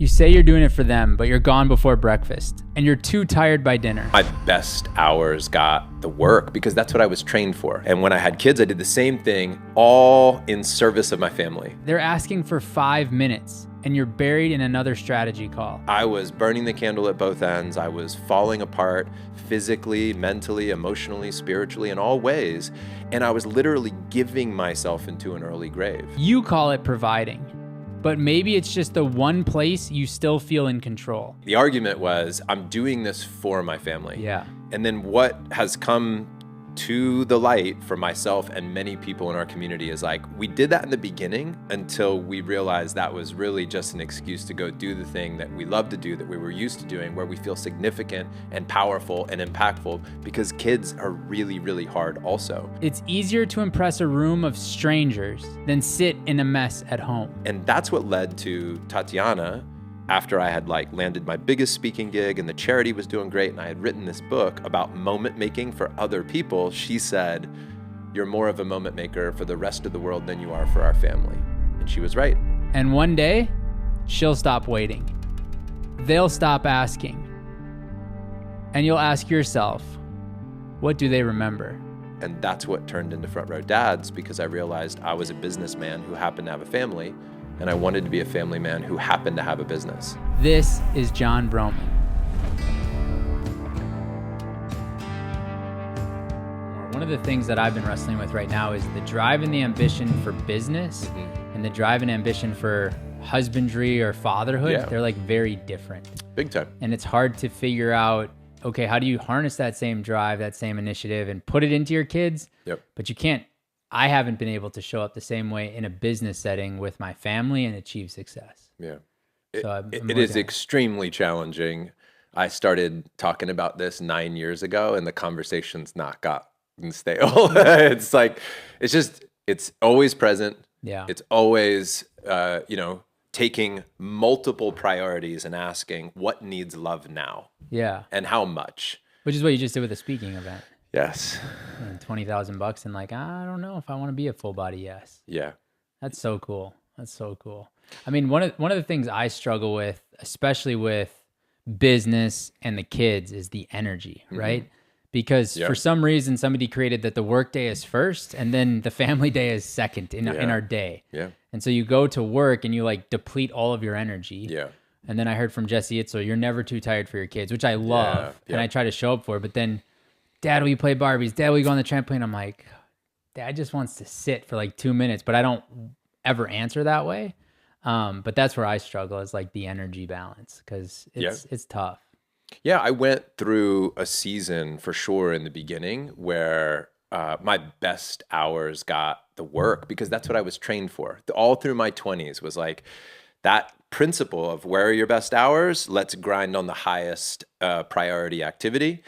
You say you're doing it for them, but you're gone before breakfast and you're too tired by dinner. My best hours got the work because that's what I was trained for. And when I had kids, I did the same thing, all in service of my family. They're asking for 5 minutes and you're buried in another strategy call. I was burning the candle at both ends. I was falling apart physically, mentally, emotionally, spiritually, in all ways. And I was literally giving myself into an early grave. You call it providing, but maybe it's just the one place you still feel in control. The argument was, I'm doing this for my family. Yeah. And then what has come to the light for myself and many people in our community is like, we did that in the beginning until we realized that was really just an excuse to go do the thing that we love to do, that we were used to doing, where we feel significant and powerful and impactful, because kids are really, really hard also. It's easier to impress a room of strangers than sit in a mess at home. And that's what led to Tatiana. After I had landed my biggest speaking gig and the charity was doing great and I had written this book about moment making for other people, she said, "You're more of a moment maker for the rest of the world than you are for our family." And she was right. And one day, she'll stop waiting. They'll stop asking. And you'll ask yourself, what do they remember? And that's what turned into Front Row Dads, because I realized I was a businessman who happened to have a family, and I wanted to be a family man who happened to have a business. This is Jon Vroman. One of the things that I've been wrestling with right now is the drive and the ambition for business and the drive and ambition for husbandry or fatherhood. Yeah. They're very different. Big time. And it's hard to figure out, okay, how do you harness that same drive, that same initiative, and put it into your kids? Yep. But you can't. I haven't been able to show up the same way in a business setting with my family and achieve success. Yeah. So It is extremely challenging. I started talking about this 9 years ago and the conversation's not gotten stale. It's always present. Yeah. It's always, taking multiple priorities and asking what needs love now. Yeah. And how much. Which is what you just did with the speaking event. Yes. And $20,000 and I don't know if I want to be a full body yes. Yeah. That's so cool. That's so cool. I mean, one of the things I struggle with, especially with business and the kids, is the energy, right? Because for some reason somebody created that the work day is first and then the family day is second in our day. Yeah. And so you go to work and you deplete all of your energy. Yeah. And then I heard from Jesse Itzel, you're never too tired for your kids, which I love. Yeah. And I try to show up for, but then, Dad, will you play Barbies? Dad, will you go on the trampoline? I'm like, Dad just wants to sit for 2 minutes, but I don't ever answer that way. But that's where I struggle, is the energy balance, because it's tough. Yeah, I went through a season for sure in the beginning where my best hours got the work, because that's what I was trained for. All through my 20s was that principle of where are your best hours? Let's grind on the highest priority activity.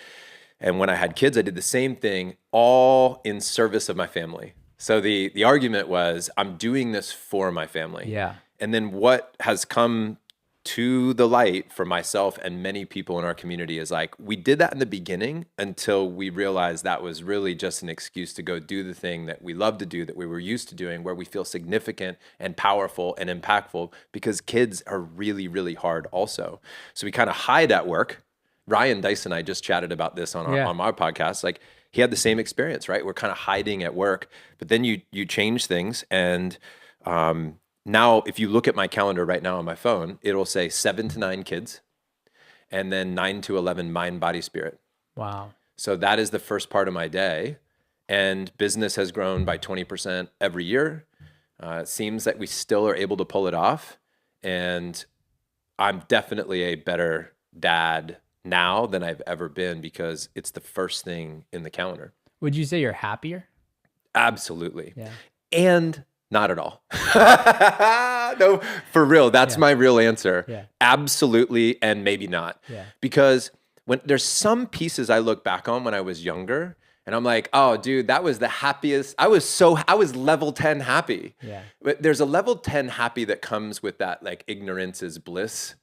And when I had kids, I did the same thing, all in service of my family. So the argument was, I'm doing this for my family. Yeah. And then what has come to the light for myself and many people in our community is we did that in the beginning until we realized that was really just an excuse to go do the thing that we love to do, that we were used to doing, where we feel significant and powerful and impactful, because kids are really, really hard also. So we kind of hide at work. Ryan Dice and I just chatted about this on our podcast. He had the same experience, right? We're kind of hiding at work, but then you change things. And now if you look at my calendar right now on my phone, it'll say 7 to 9 kids and then 9 to 11 mind, body, spirit. Wow. So that is the first part of my day. And business has grown by 20% every year. It seems that we still are able to pull it off. And I'm definitely a better dad now than I've ever been, because it's the first thing in the calendar. Would you say you're happier? Absolutely. Yeah. And not at all. No, for real. That's my real answer. Yeah. Absolutely. And maybe not. Yeah. Because when there's some pieces I look back on when I was younger and I'm like, oh dude, that was the happiest. I was level 10 happy. Yeah. But there's a level 10 happy that comes with that ignorance is bliss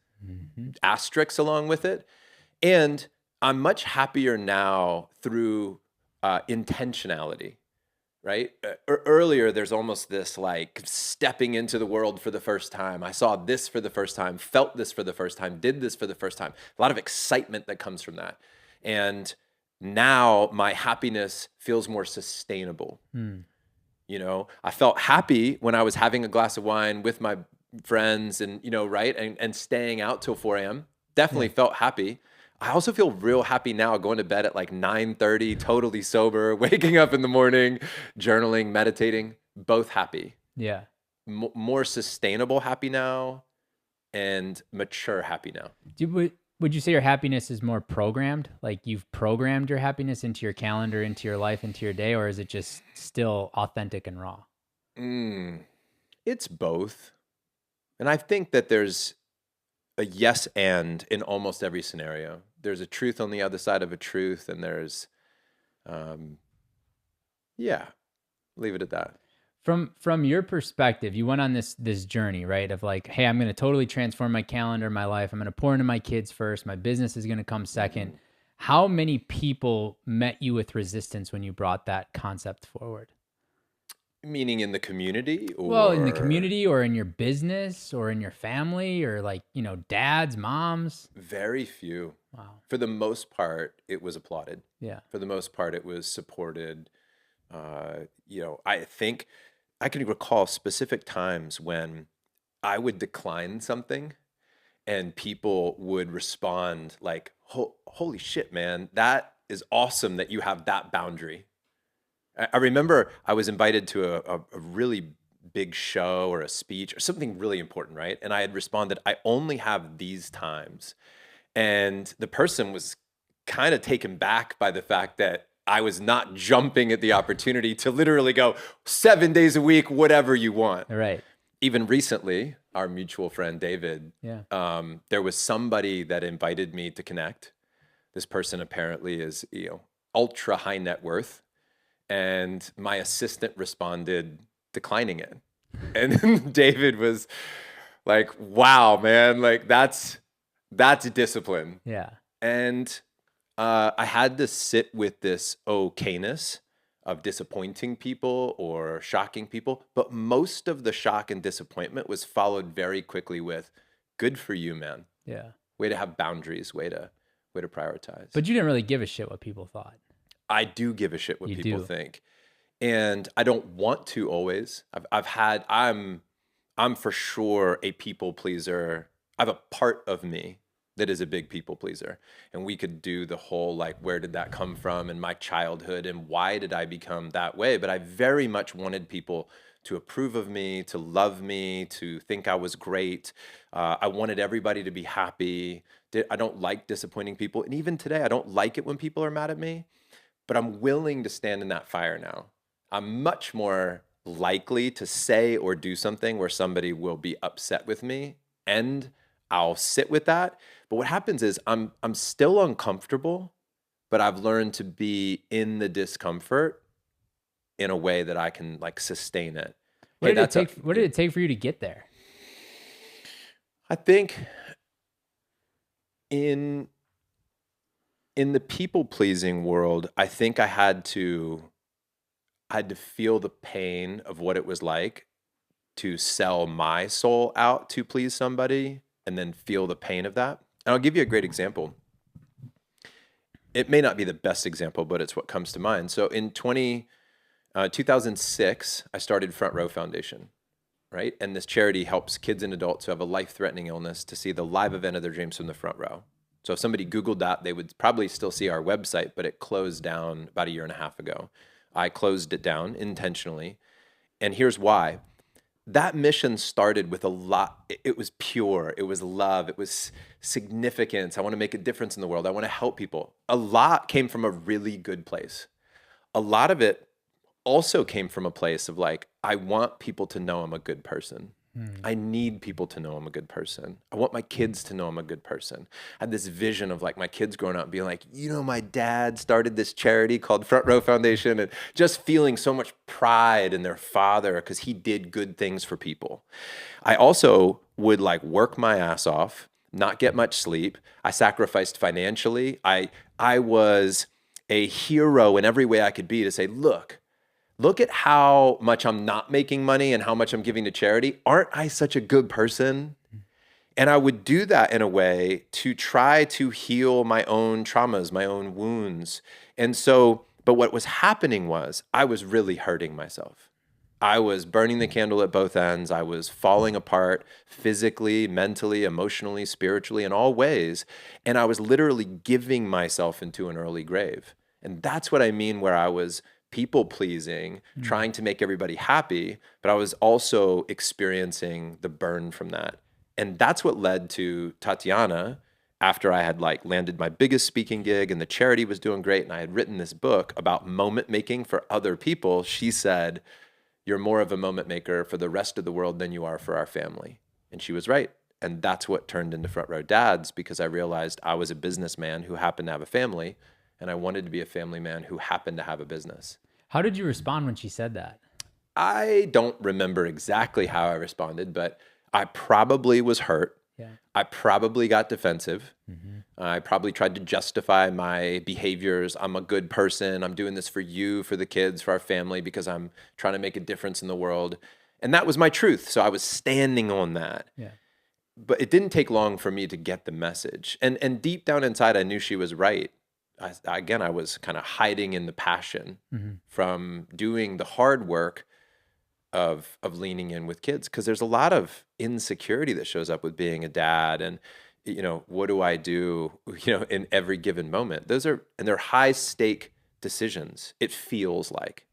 asterisks along with it. And I'm much happier now through intentionality. right? Earlier, there's almost this like stepping into the world for the first time. I saw this for the first time, felt this for the first time, did this for the first time. A lot of excitement that comes from that. And now my happiness feels more sustainable. You know, I felt happy when I was having a glass of wine with my friends and, you know, right. And staying out till 4 a.m. Definitely felt happy. I also feel real happy now going to bed at like 9:30, totally sober, waking up in the morning, journaling, meditating, both happy. Yeah. More sustainable happy now and mature happy now. Would you say your happiness is more programmed? Like you've programmed your happiness into your calendar, into your life, into your day, or is it just still authentic and raw? It's both. And I think that there's a yes and in almost every scenario. There's a truth on the other side of a truth, and there's, leave it at that. From your perspective, you went on this journey, right? Of like, hey, I'm going to totally transform my calendar, my life. I'm going to pour into my kids first. My business is going to come second. How many people met you with resistance when you brought that concept forward? Meaning in the community, or well, in the community, or in your business, or in your family, or like, you know, dads, moms? Very few. Wow. For the most part, it was applauded. Yeah. For the most part, it was supported. You know, I think I can recall specific times when I would decline something and people would respond like, holy shit, man, that is awesome that you have that boundary. I remember I was invited to a really big show or a speech or something really important, right? And I had responded, I only have these times. And the person was kind of taken back by the fact that I was not jumping at the opportunity to literally go 7 days a week, whatever you want. Right. Even recently, our mutual friend, David, there was somebody that invited me to connect. This person apparently is, you know, ultra high net worth. And my assistant responded declining it. And then David was like, wow, man, like that's discipline. Yeah. And I had to sit with this okayness of disappointing people or shocking people. But most of the shock and disappointment was followed very quickly with, good for you, man. Yeah. Way to have boundaries, way to prioritize. But you didn't really give a shit what people thought. I do give a shit what You people do. think. And I don't want to always. I'm for sure a people pleaser. I have a part of me that is a big people pleaser. And we could do the whole, like, where did that come from in my childhood and why did I become that way? But I very much wanted people to approve of me, to love me, to think I was great. I wanted everybody to be happy. I don't like disappointing people. And even today, I don't like it when people are mad at me. But I'm willing to stand in that fire now. I'm much more likely to say or do something where somebody will be upset with me, and I'll sit with that. But what happens is I'm still uncomfortable, but I've learned to be in the discomfort in a way that I can like sustain it. What did it take for you to get there? I think in the people-pleasing world, I think I had to feel the pain of what it was like to sell my soul out to please somebody and then feel the pain of that. And I'll give you a great example. It may not be the best example, but it's what comes to mind. So in 2006, I started Front Row Foundation, right? And this charity helps kids and adults who have a life-threatening illness to see the live event of their dreams from the front row. So if somebody Googled that, they would probably still see our website, but it closed down about a year and a half ago. I closed it down intentionally. And here's why. That mission started with a lot. It was pure. It was love. It was significance. I want to make a difference in the world. I want to help people. A lot came from a really good place. A lot of it also came from a place of like, I want people to know I'm a good person. I need people to know I'm a good person. I want my kids to know I'm a good person. I had this vision of like my kids growing up being like, you know, my dad started this charity called Front Row Foundation, and just feeling so much pride in their father because he did good things for people. I also would like work my ass off, not get much sleep. I sacrificed financially. I was a hero in every way I could be to say, look, look at how much I'm not making money and how much I'm giving to charity. Aren't I such a good person? And I would do that in a way to try to heal my own traumas, my own wounds. And so, but what was happening was I was really hurting myself. I was burning the candle at both ends. I was falling apart physically, mentally, emotionally, spiritually, in all ways. And I was literally giving myself into an early grave. And that's what I mean where I was people pleasing, trying to make everybody happy, but I was also experiencing the burn from that. And that's what led to Tatiana, after I had like landed my biggest speaking gig and the charity was doing great and I had written this book about moment making for other people. She said, "You're more of a moment maker for the rest of the world than you are for our family." And she was right. And that's what turned into Front Row Dads, because I realized I was a businessman who happened to have a family, and I wanted to be a family man who happened to have a business. How did you respond when she said that? I don't remember exactly how I responded, but I probably was hurt. Yeah. I probably got defensive. I probably tried to justify my behaviors. I'm a good person. I'm doing this for you, for the kids, for our family, because I'm trying to make a difference in the world. And that was my truth. So I was standing on that. Yeah. But it didn't take long for me to get the message. And deep down inside, I knew she was right. I was kind of hiding in the passion from doing the hard work of leaning in with kids, because there's a lot of insecurity that shows up with being a dad, and what do I do in every given moment. They're high stake decisions, it feels like.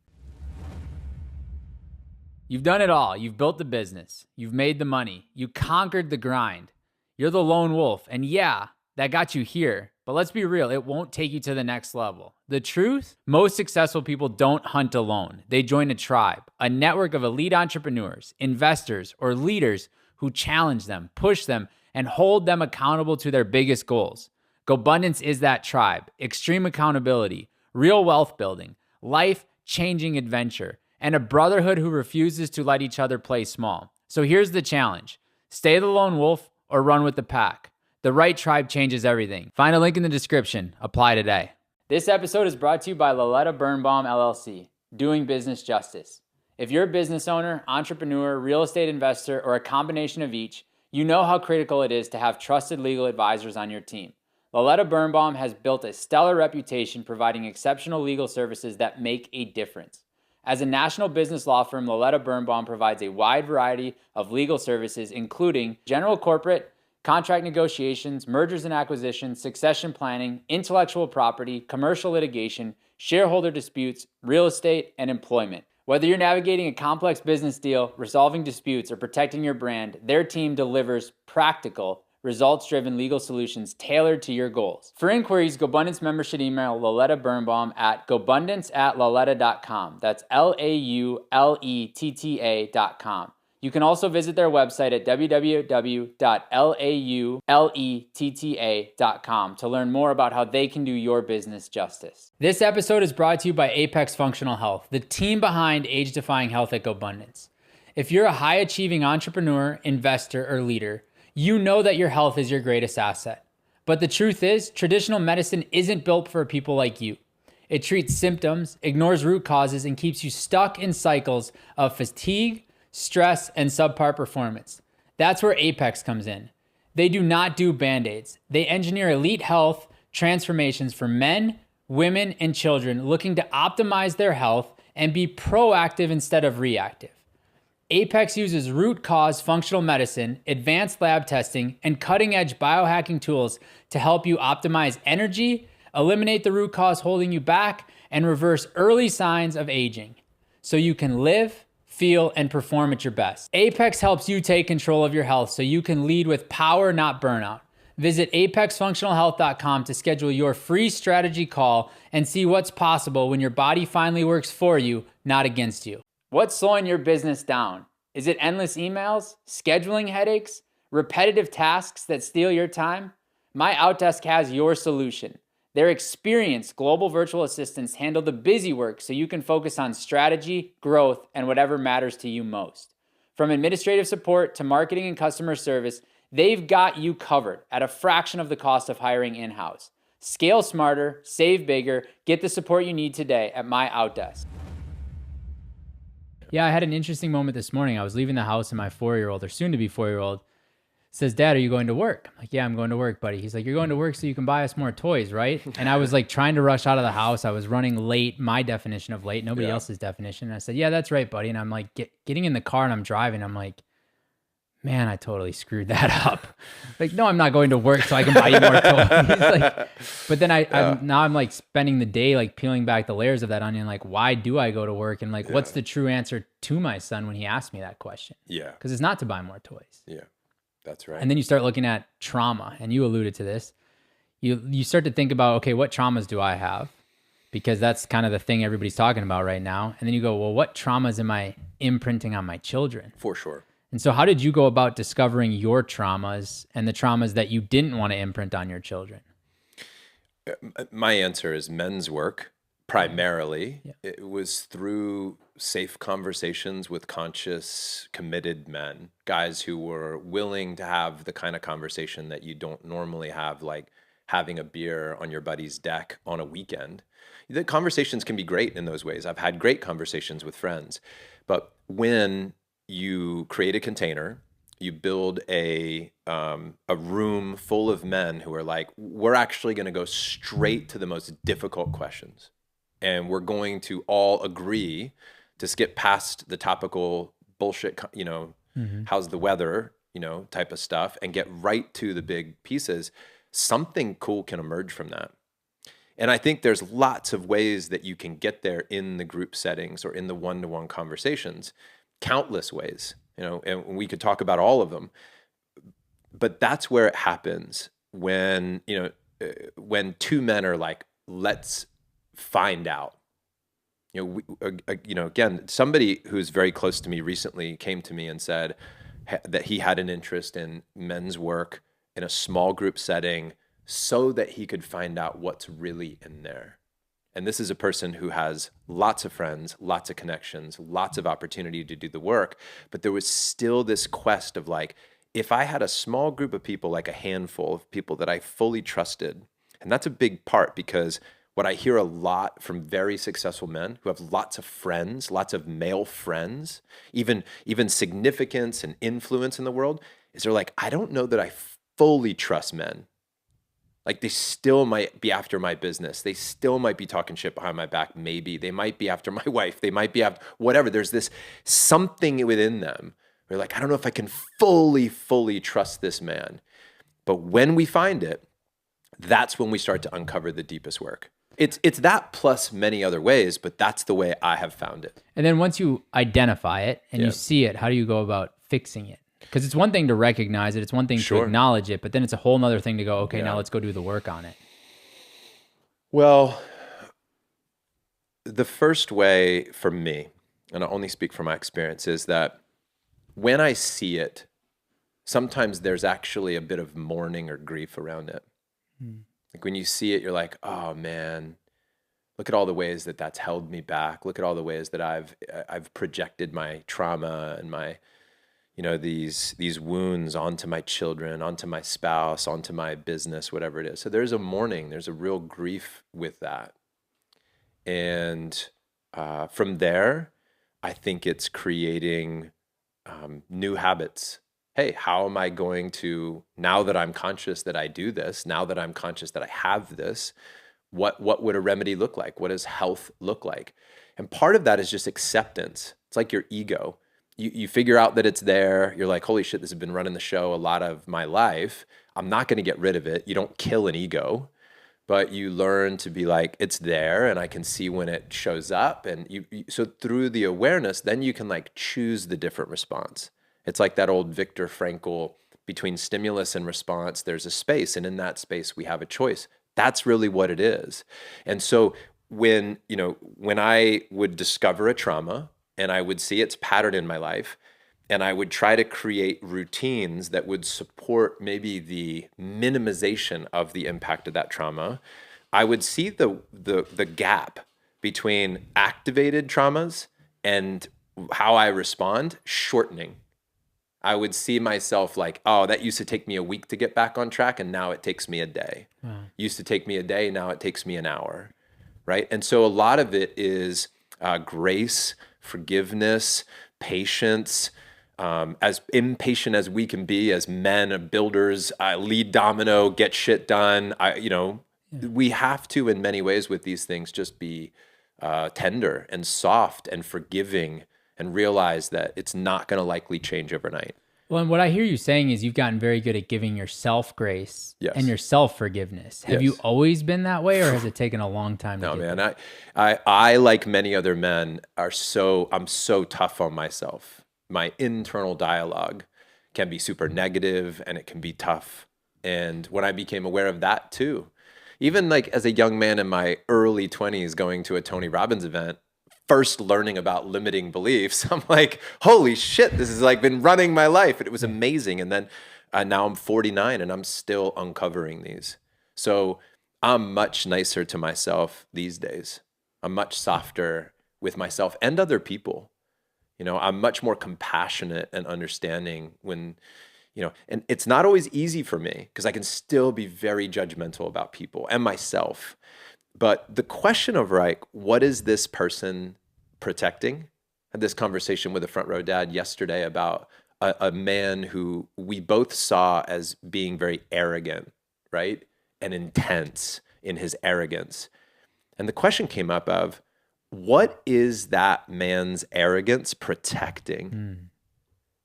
You've done it all. You've built the business, you've made the money, you conquered the grind, you're the lone wolf, and yeah, that got you here. But let's be real, it won't take you to the next level. The truth, most successful people don't hunt alone. They join a tribe, a network of elite entrepreneurs, investors, or leaders who challenge them, push them, and hold them accountable to their biggest goals. Gobundance is that tribe. Extreme accountability, real wealth building, life-changing adventure, and a brotherhood who refuses to let each other play small. So here's the challenge. Stay the lone wolf or run with the pack. The right tribe changes everything. Find a link in the description. Apply today. This episode is brought to you by Loletta Birnbaum, LLC, doing business justice. If you're a business owner, entrepreneur, real estate investor, or a combination of each, you know how critical it is to have trusted legal advisors on your team. Loletta Birnbaum has built a stellar reputation providing exceptional legal services that make a difference. As a national business law firm, Loletta Birnbaum provides a wide variety of legal services, including general corporate, contract negotiations, mergers and acquisitions, succession planning, intellectual property, commercial litigation, shareholder disputes, real estate, and employment. Whether you're navigating a complex business deal, resolving disputes, or protecting your brand, their team delivers practical, results-driven legal solutions tailored to your goals. For inquiries, Gobundance members should email Loletta Birnbaum at gobundance@loletta.com. That's LAULETTA.com. You can also visit their website at www.lauletta.com to learn more about how they can do your business justice. This episode is brought to you by Apex Functional Health, the team behind age-defying health at Gobundance. If you're a high-achieving entrepreneur, investor, or leader, you know that your health is your greatest asset. But the truth is, traditional medicine isn't built for people like you. It treats symptoms, ignores root causes, and keeps you stuck in cycles of fatigue, stress, and subpar performance. That's where Apex comes in. They do not do Band-Aids. They engineer elite health transformations for men, women, and children looking to optimize their health and be proactive instead of reactive. Apex uses root cause functional medicine, advanced lab testing, and cutting-edge biohacking tools to help you optimize energy, eliminate the root cause holding you back, and reverse early signs of aging so you can live, feel, and perform at your best. Apex helps you take control of your health so you can lead with power, not burnout. Visit apexfunctionalhealth.com to schedule your free strategy call and see what's possible when your body finally works for you, not against you. What's slowing your business down? Is it endless emails, scheduling headaches, repetitive tasks that steal your time? My Outdesk has your solution. Their experienced global virtual assistants handle the busy work so you can focus on strategy, growth, and whatever matters to you most. From administrative support to marketing and customer service, they've got you covered at a fraction of the cost of hiring in-house. Scale smarter, save bigger, get the support you need today at My Outdesk. Yeah, I had an interesting moment this morning. I was leaving the house and my 4-year-old, or soon to be 4-year-old, says, Dad, are you going to work? I'm like, yeah, I'm going to work, buddy. He's like, you're going to work so you can buy us more toys, right? And I was like trying to rush out of the house. I was running late, my definition of late, nobody else's definition. And I said, yeah, that's right, buddy. And I'm like getting in the car and I'm driving. I'm like, man, I totally screwed that up. Like, no, I'm not going to work so I can buy you more toys. Like, but then I'm like spending the day like peeling back the layers of that onion. Like, why do I go to work? And like, what's the true answer to my son when he asked me that question? Yeah. Because it's not to buy more toys. Yeah, that's right. And then you start looking at trauma, and you alluded to this. You start to think about, okay, what traumas do I have? Because that's kind of the thing everybody's talking about right now. And then you go, well, what traumas am I imprinting on my children? For sure. And so how did you go about discovering your traumas and the traumas that you didn't want to imprint on your children? My answer is men's work, primarily. Yeah. It was through safe conversations with conscious, committed men, guys who were willing to have the kind of conversation that you don't normally have, like having a beer on your buddy's deck on a weekend. The conversations can be great in those ways. I've had great conversations with friends. But when you create a container, you build a room full of men who are like, we're actually going to go straight to the most difficult questions. And we're going to all agree to skip past the topical bullshit, how's the weather, type of stuff, and get right to the big pieces. Something cool can emerge from that. And I think there's lots of ways that you can get there in the group settings or in the one-to-one conversations. Countless ways, and we could talk about all of them, but that's where it happens when two men are like, let's find out. Again, somebody who's very close to me recently came to me and said that he had an interest in men's work in a small group setting so that he could find out what's really in there. And this is a person who has lots of friends, lots of connections, lots of opportunity to do the work. But there was still this quest of like, if I had a small group of people, like a handful of people that I fully trusted, and that's a big part because what I hear a lot from very successful men who have lots of friends, lots of male friends, even significance and influence in the world, is they're like, I don't know that I fully trust men. Like they still might be after my business. They still might be talking shit behind my back. Maybe they might be after my wife. They might be after whatever. There's this something within them. We're like, I don't know if I can fully trust this man. But when we find it, that's when we start to uncover the deepest work. It's that plus many other ways, but that's the way I have found it. And then once you identify it and you see it, how do you go about fixing it? Because it's one thing to recognize it, it's one thing to acknowledge it, but then it's a whole nother thing to go, okay, now let's go do the work on it. Well, the first way for me, and I only speak from my experience, is that when I see it, sometimes there's actually a bit of mourning or grief around it. Like when you see it, you're like, oh man, look at all the ways that that's held me back. Look at all the ways that I've projected my trauma and my these wounds onto my children, onto my spouse, onto my business, whatever it is. So there's a mourning, there's a real grief with that. And from there, I think it's creating new habits. Hey, how am I going to, now that I'm conscious that I do this, now that I'm conscious that I have this, what would a remedy look like? What does health look like? And part of that is just acceptance. It's like your ego. You figure out that it's there. You're like, holy shit, this has been running the show a lot of my life. I'm not going to get rid of it. You don't kill an ego, but you learn to be like, it's there and I can see when it shows up. And so through the awareness, then you can like choose the different response. It's like that old Viktor Frankl, between stimulus and response, there's a space. And in that space, we have a choice. That's really what it is. And so when I would discover a trauma, and I would see its pattern in my life, and I would try to create routines that would support maybe the minimization of the impact of that trauma, I would see the gap between activated traumas and how I respond shortening. I would see myself like, oh, that used to take me a week to get back on track, and now it takes me a day. Wow. Used to take me a day, now it takes me an hour, right? And so a lot of it is grace, forgiveness, patience, as impatient as we can be as men, builders, lead domino, get shit done. We have to, in many ways with these things, just be tender and soft and forgiving and realize that it's not going to likely change overnight. Well, and what I hear you saying is you've gotten very good at giving yourself grace and yourself forgiveness. Have you always been that way, or has it taken a long time to No, get man. there? I, like many other men, I'm so tough on myself. My internal dialogue can be super negative and it can be tough. And when I became aware of that too, even like as a young man in my early 20s going to a Tony Robbins event, first learning about limiting beliefs, I'm like, holy shit, this has like been running my life. And it was amazing. And then now I'm 49 and I'm still uncovering these. So I'm much nicer to myself these days. I'm much softer with myself and other people. I'm much more compassionate and understanding when, and it's not always easy for me because I can still be very judgmental about people and myself. But the question of like, what is this person protecting? I had this conversation with a front row dad yesterday about a man who we both saw as being very arrogant, right? And intense in his arrogance. And the question came up of, what is that man's arrogance protecting?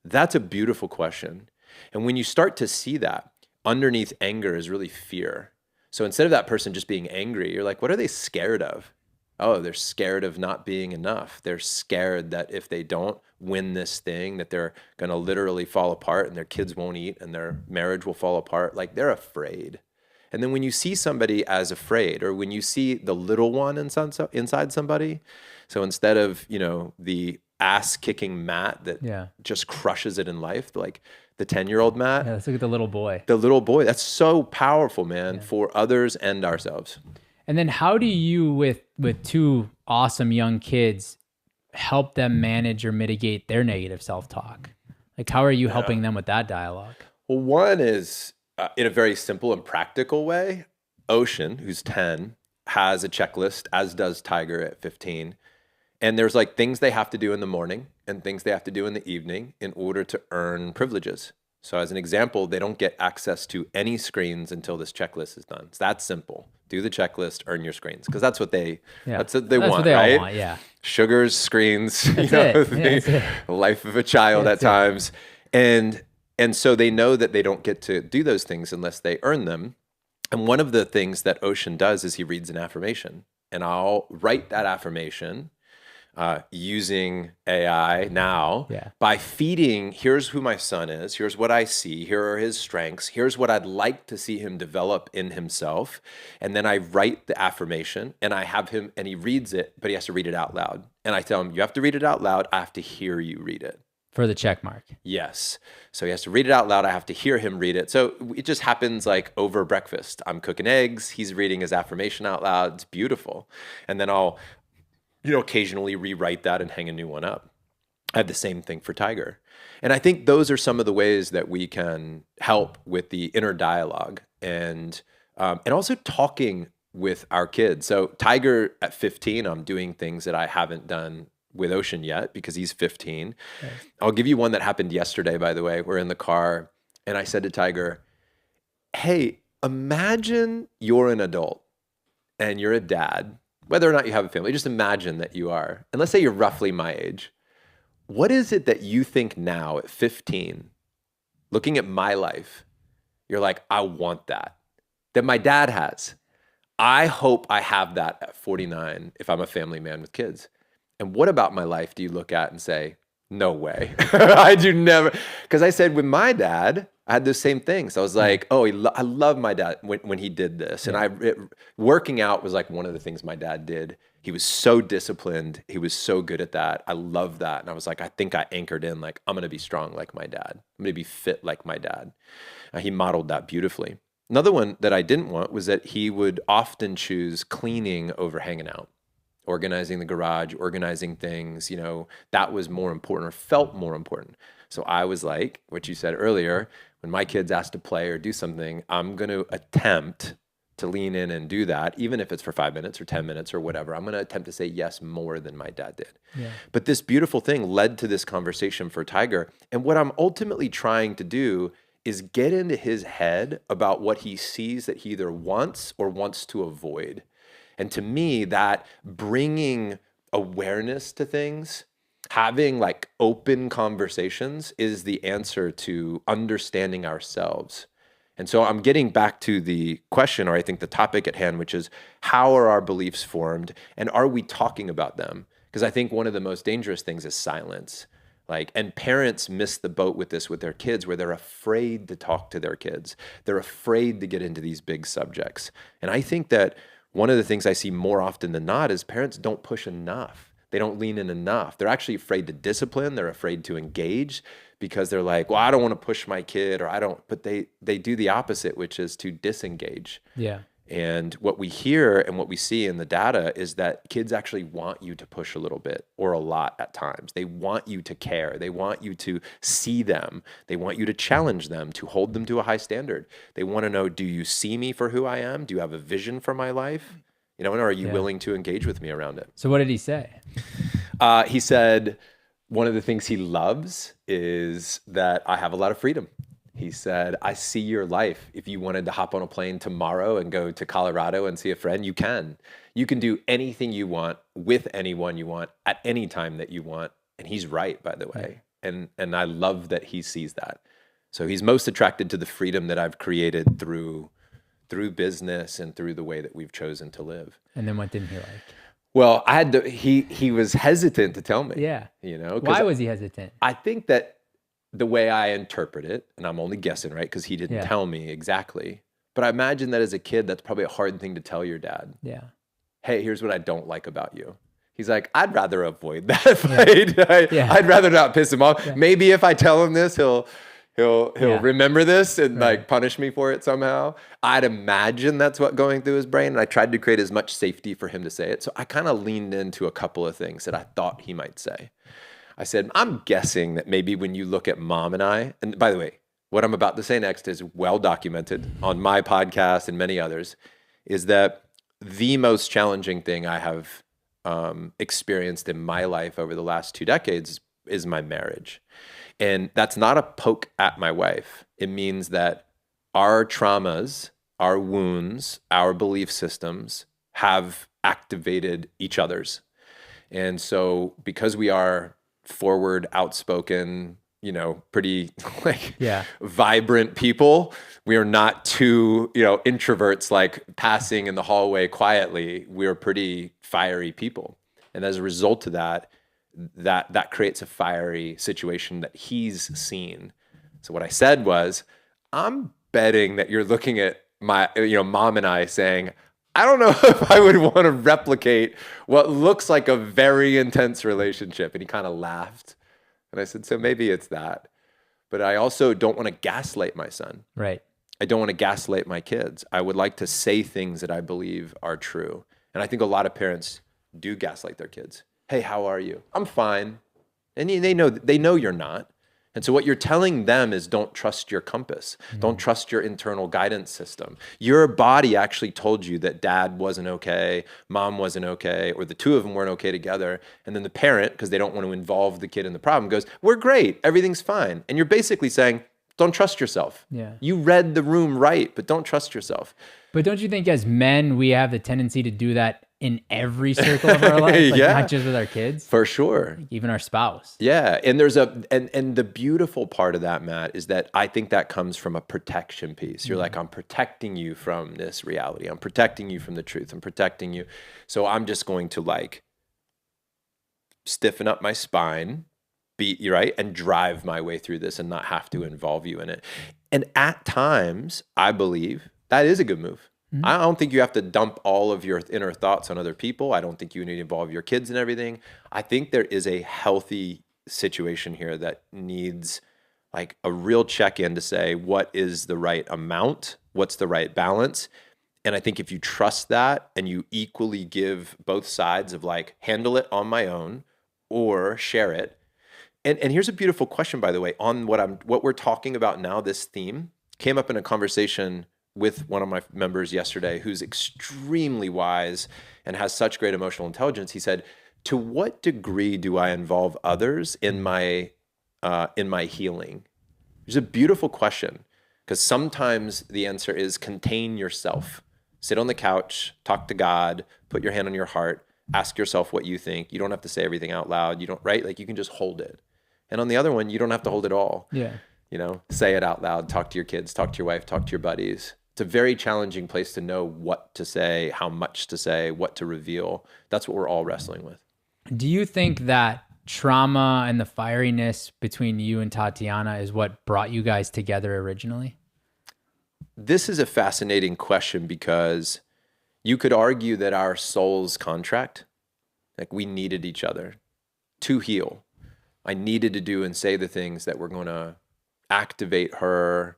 That's a beautiful question. And when you start to see that, underneath anger is really fear. So instead of that person just being angry, you're like, what are they scared of? Oh, they're scared of not being enough. They're scared that if they don't win this thing, that they're going to literally fall apart and their kids won't eat and their marriage will fall apart. Like they're afraid. And then when you see somebody as afraid, or when you see the little one inside somebody, so instead of, the ass-kicking Matt that just crushes it in life, like the 10-year-old Matt. Yeah, let's look at the little boy. The little boy, that's so powerful, man, for others and ourselves. And then how do you, with two awesome young kids, help them manage or mitigate their negative self-talk? Like, how are you helping them with that dialogue? Well, one is, in a very simple and practical way, Ocean, who's 10, has a checklist, as does Tiger at 15. And there's like things they have to do in the morning and things they have to do in the evening in order to earn privileges. So as an example, they don't get access to any screens until this checklist is done. It's that simple. Do the checklist, earn your screens, because that's what they want, what they right? all want, yeah. Sugars, screens, the life of a child at times. And so they know that they don't get to do those things unless they earn them. And one of the things that Ocean does is he reads an affirmation. And I'll write that affirmation using AI now by feeding, here's who my son is, here's what I see, here are his strengths, here's what I'd like to see him develop in himself. And then I write the affirmation and I have him, and he reads it, but he has to read it out loud. And I tell him, you have to read it out loud. I have to hear you read it. For the check mark. Yes. So he has to read it out loud. I have to hear him read it. So it just happens like over breakfast. I'm cooking eggs. He's reading his affirmation out loud. It's beautiful. And then I'll occasionally rewrite that and hang a new one up. I have the same thing for Tiger. And I think those are some of the ways that we can help with the inner dialogue and also talking with our kids. So Tiger at 15, I'm doing things that I haven't done with Ocean yet because he's 15. Okay. I'll give you one that happened yesterday, by the way. We're in the car and I said to Tiger, hey, imagine you're an adult and you're a dad. Whether or not you have a family, just imagine that you are. And let's say you're roughly my age. What is it that you think now at 15, looking at my life, you're like, I want that my dad has. I hope I have that at 49 if I'm a family man with kids. And what about my life do you look at and say, no way. I do never. Because I said with my dad, I had the same thing. So I was like, oh, I love my dad when he did this. And working out was like one of the things my dad did. He was so disciplined. He was so good at that. I love that. And I was like, I think I anchored in like, I'm going to be strong like my dad. I'm going to be fit like my dad. He modeled that beautifully. Another one that I didn't want was that he would often choose cleaning over hanging out. Organizing the garage, organizing things, that was more important or felt more important. So I was like, what you said earlier, when my kids ask to play or do something, I'm going to attempt to lean in and do that, even if it's for 5 minutes or 10 minutes or whatever. I'm going to attempt to say yes more than my dad did. Yeah. But this beautiful thing led to this conversation for Tiger. And what I'm ultimately trying to do is get into his head about what he sees that he either wants or wants to avoid. And to me, that bringing awareness to things, having like open conversations is the answer to understanding ourselves. And so I'm getting back to the question, or I think the topic at hand, which is how are our beliefs formed and are we talking about them? Because I think one of the most dangerous things is silence. And parents miss the boat with this with their kids, where they're afraid to talk to their kids. They're afraid to get into these big subjects. And I think that one of the things I see more often than not is parents don't push enough. They don't lean in enough. They're actually afraid to discipline. They're afraid to engage because they're like, well, I don't want to push my kid, or I don't, but they do the opposite, which is to disengage. Yeah. And what we hear and what we see in the data is that kids actually want you to push a little bit or a lot at times. They want you to care. They want you to see them. They want you to challenge them, to hold them to a high standard. They want to know, do you see me for who I am? Do you have a vision for my life? And are you willing to engage with me around it? So what did he say? He said one of the things he loves is that I have a lot of freedom. He said, I see your life. If you wanted to hop on a plane tomorrow and go to Colorado and see a friend, you can. You can do anything you want with anyone you want at any time that you want. And he's right, by the way. And I love that he sees that. So he's most attracted to the freedom that I've created through business and through the way that we've chosen to live. And then what didn't he like? Well, he was hesitant to tell me. Yeah. Why was he hesitant? I think that the way I interpret it, and I'm only guessing, right? Because he didn't tell me exactly. But I imagine that as a kid, that's probably a hard thing to tell your dad. Yeah. Hey, here's what I don't like about you. He's like, I'd rather avoid that fight. I'd rather not piss him off. Yeah. Maybe if I tell him this, he'll remember this and like punish me for it somehow. I'd imagine that's what going through his brain. And I tried to create as much safety for him to say it. So I kind of leaned into a couple of things that I thought he might say. I said, I'm guessing that maybe when you look at Mom and I, and by the way, what I'm about to say next is well documented on my podcast and many others, is that the most challenging thing I have experienced in my life over the last 2 decades is my marriage. And that's not a poke at my wife. It means that our traumas, our wounds, our belief systems have activated each other's. And so because we are forward, outspoken, pretty vibrant people, we are not two, introverts like passing in the hallway quietly. We're pretty fiery people. And as a result of that creates a fiery situation that he's seen. So what I said was, I'm betting that you're looking at my, Mom and I saying, I don't know if I would want to replicate what looks like a very intense relationship. And he kind of laughed. And I said, so maybe it's that. But I also don't want to gaslight my son. Right. I don't want to gaslight my kids. I would like to say things that I believe are true. And I think a lot of parents do gaslight their kids. Hey, how are you? I'm fine. And they know you're not. And so what you're telling them is don't trust your compass. Mm-hmm. Don't trust your internal guidance system. Your body actually told you that dad wasn't okay, mom wasn't okay, or the two of them weren't okay together. And then the parent, because they don't want to involve the kid in the problem, goes, we're great, everything's fine. And you're basically saying, don't trust yourself. Yeah. You read the room right, but don't trust yourself. But don't you think as men, we have the tendency to do that in every circle of our life, not just with our kids? For sure. Even our spouse. Yeah. And there's and the beautiful part of that, Matt, is that I think that comes from a protection piece. You're like, I'm protecting you from this reality. I'm protecting you from the truth. I'm protecting you. So I'm just going to stiffen up my spine, beat you, right? And drive my way through this and not have to involve you in it. And at times, I believe that is a good move. Mm-hmm. I don't think you have to dump all of your inner thoughts on other people. I don't think you need to involve your kids in everything. I think there is a healthy situation here that needs a real check-in to say, what is the right amount? What's the right balance? And I think if you trust that and you equally give both sides of handle it on my own or share it. And here's a beautiful question, by the way, on what we're talking about now. This theme came up in a conversation with one of my members yesterday who's extremely wise and has such great emotional intelligence. He said, to what degree do I involve others in my healing? It's a beautiful question, because sometimes the answer is contain yourself. Sit on the couch, talk to God, put your hand on your heart, ask yourself what you think. You don't have to say everything out loud. You don't, right? Like, you can just hold it. And on the other one, you don't have to hold it all. Yeah. You know, say it out loud, talk to your kids, talk to your wife, talk to your buddies. It's a very challenging place to know what to say, how much to say, what to reveal. That's what we're all wrestling with. Do you think that trauma and the fieriness between you and Tatiana is what brought you guys together originally? This is a fascinating question, because you could argue that our souls contract, like we needed each other to heal. I needed to do and say the things that were going to activate her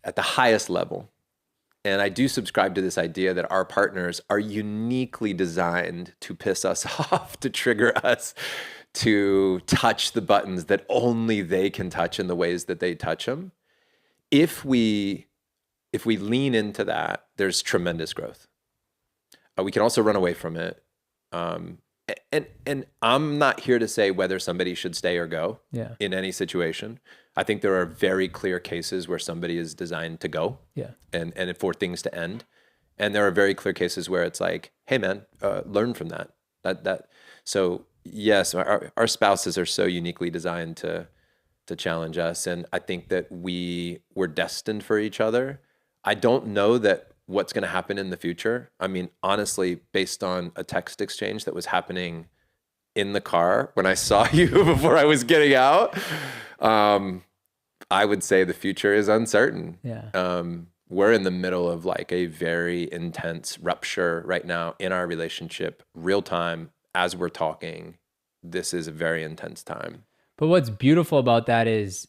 at the highest level. And I do subscribe to this idea that our partners are uniquely designed to piss us off, to trigger us, to touch the buttons that only they can touch in the ways that they touch them. If we lean into that, there's tremendous growth. We can also run away from it. And I'm not here to say whether somebody should stay or go in any situation. I think there are very clear cases where somebody is designed to go and for things to end. And there are very clear cases where it's like, hey man, learn from that. So yes, our spouses are so uniquely designed to challenge us. And I think that we're destined for each other. I don't know that what's going to happen in the future. I mean, honestly, based on a text exchange that was happening in the car when I saw you before I was getting out, I would say the future is uncertain. Yeah. We're in the middle of like a very intense rupture right now in our relationship, real time, as we're talking. This is a very intense time. But what's beautiful about that is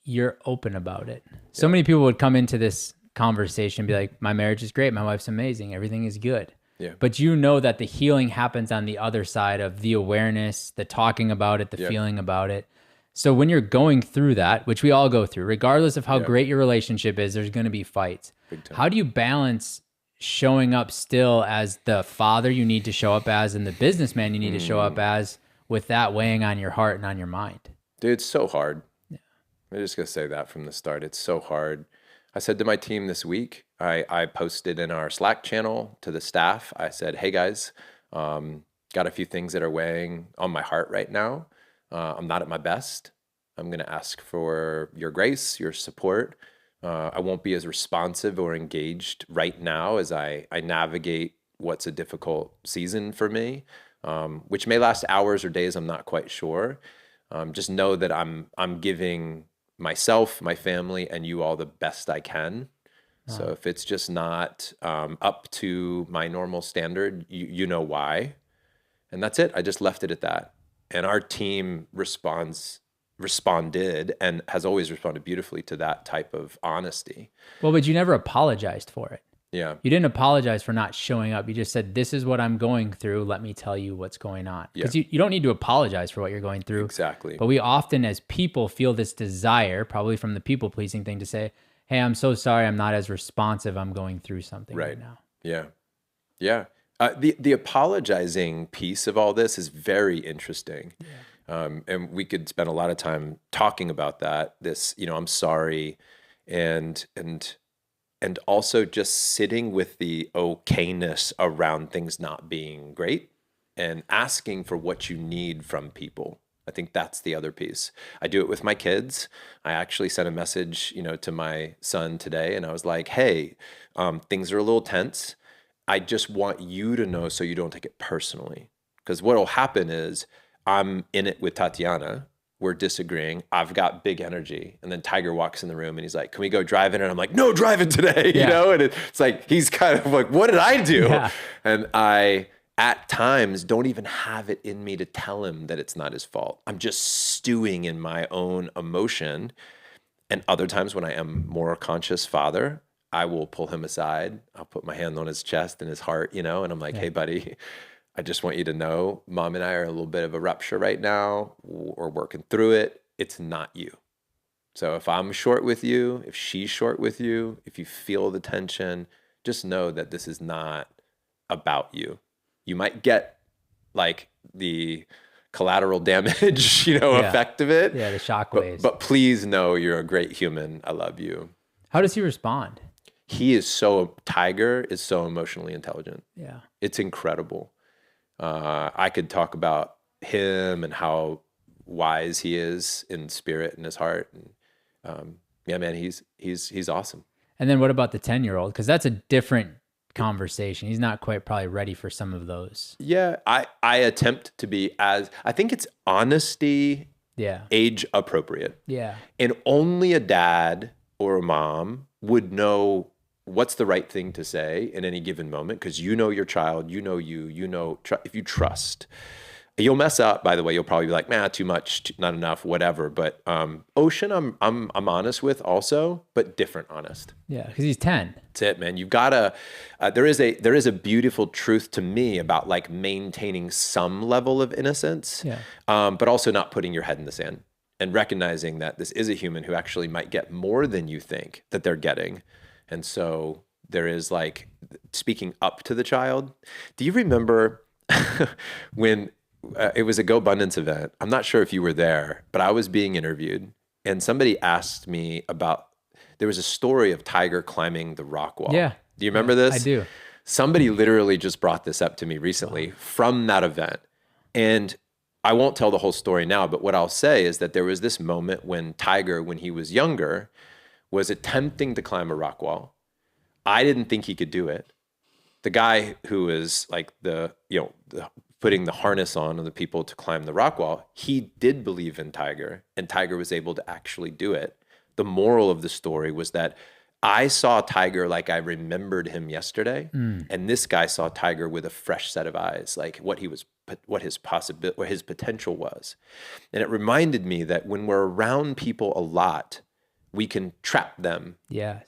you're open about it. So many people would come into this conversation and be like, my marriage is great, my wife's amazing, everything is good. Yeah. But you know that the healing happens on the other side of the awareness, the talking about it, the feeling about it. So when you're going through that, which we all go through, regardless of how great your relationship is, there's going to be fights. How do you balance showing up still as the father you need to show up as and the businessman you need to show up as, with that weighing on your heart and on your mind? Dude, it's so hard. Yeah. I'm just going to say that from the start. It's so hard. I said to my team this week, I posted in our Slack channel to the staff, I said, hey guys, got a few things that are weighing on my heart right now. I'm not at my best. I'm going to ask for your grace, your support. I won't be as responsive or engaged right now as I navigate what's a difficult season for me, which may last hours or days. I'm not quite sure. Just know that I'm giving myself, my family, and you all the best I can. So if it's just not up to my normal standard, you know why. And that's it. I just left it at that. And our team responded and has always responded beautifully to that type of honesty. Well, but you never apologized for it. Yeah. You didn't apologize for not showing up. You just said, this is what I'm going through. Let me tell you what's going on. Because you don't need to apologize for what you're going through. Exactly. But we often, as people, feel this desire, probably from the people-pleasing thing, to say, hey, I'm so sorry, I'm not as responsive. I'm going through something right now. Yeah. Yeah. The apologizing piece of all this is very interesting. Yeah. And we could spend a lot of time talking about that. This, I'm sorry. And also just sitting with the okayness around things not being great and asking for what you need from people. I think that's the other piece. I do it with my kids. I actually sent a message, to my son today, and I was like, hey, things are a little tense. I just want you to know so you don't take it personally. Because what will happen is I'm in it with Tatiana. We're disagreeing. I've got big energy. And then Tiger walks in the room and he's like, can we go driving? And I'm like, no driving today, And it's like, he's kind of like, what did I do? Yeah. And I, at times, don't even have it in me to tell him that it's not his fault. I'm just stewing in my own emotion. And other times when I am more conscious father, I will pull him aside. I'll put my hand on his chest and his heart, and I'm like, hey buddy, I just want you to know, mom and I are a little bit of a rupture right now. We're working through it. It's not you. So if I'm short with you, if she's short with you, if you feel the tension, just know that this is not about you. You might get like the collateral damage, effect of it. Yeah, the shockwaves. But please know you're a great human. I love you. How does he respond? Tiger is so emotionally intelligent. Yeah. It's incredible. I could talk about him and how wise he is in spirit and his heart. And yeah, man, he's awesome. And then what about the 10-year-old? Because that's a different conversation. He's not quite probably ready for some of those. Yeah, I attempt to be I think it's honesty, age appropriate. Yeah. And only a dad or a mom would know what's the right thing to say in any given moment, because you know your child, if you trust. You'll mess up, by the way. You'll probably be like, "Man, too much, not enough, whatever." But Ocean, I'm honest with also, but different honest. Yeah, because he's 10. That's it, man. You've got to. There is a beautiful truth to me about like maintaining some level of innocence, but also not putting your head in the sand and recognizing that this is a human who actually might get more than you think that they're getting, and so there is like speaking up to the child. Do you remember when? It was a Gobundance event. I'm not sure if you were there, but I was being interviewed and somebody asked me there was a story of Tiger climbing the rock wall. Yeah. Do you remember this? I do. Somebody literally just brought this up to me recently from that event. And I won't tell the whole story now, but what I'll say is that there was this moment when Tiger, when he was younger, was attempting to climb a rock wall. I didn't think he could do it. The guy who was like putting the harness on the people to climb the rock wall, he did believe in Tiger, and Tiger was able to actually do it. The moral of the story was that I saw Tiger like I remembered him yesterday, and this guy saw Tiger with a fresh set of eyes, like what his potential was. And it reminded me that when we're around people a lot, we can trap them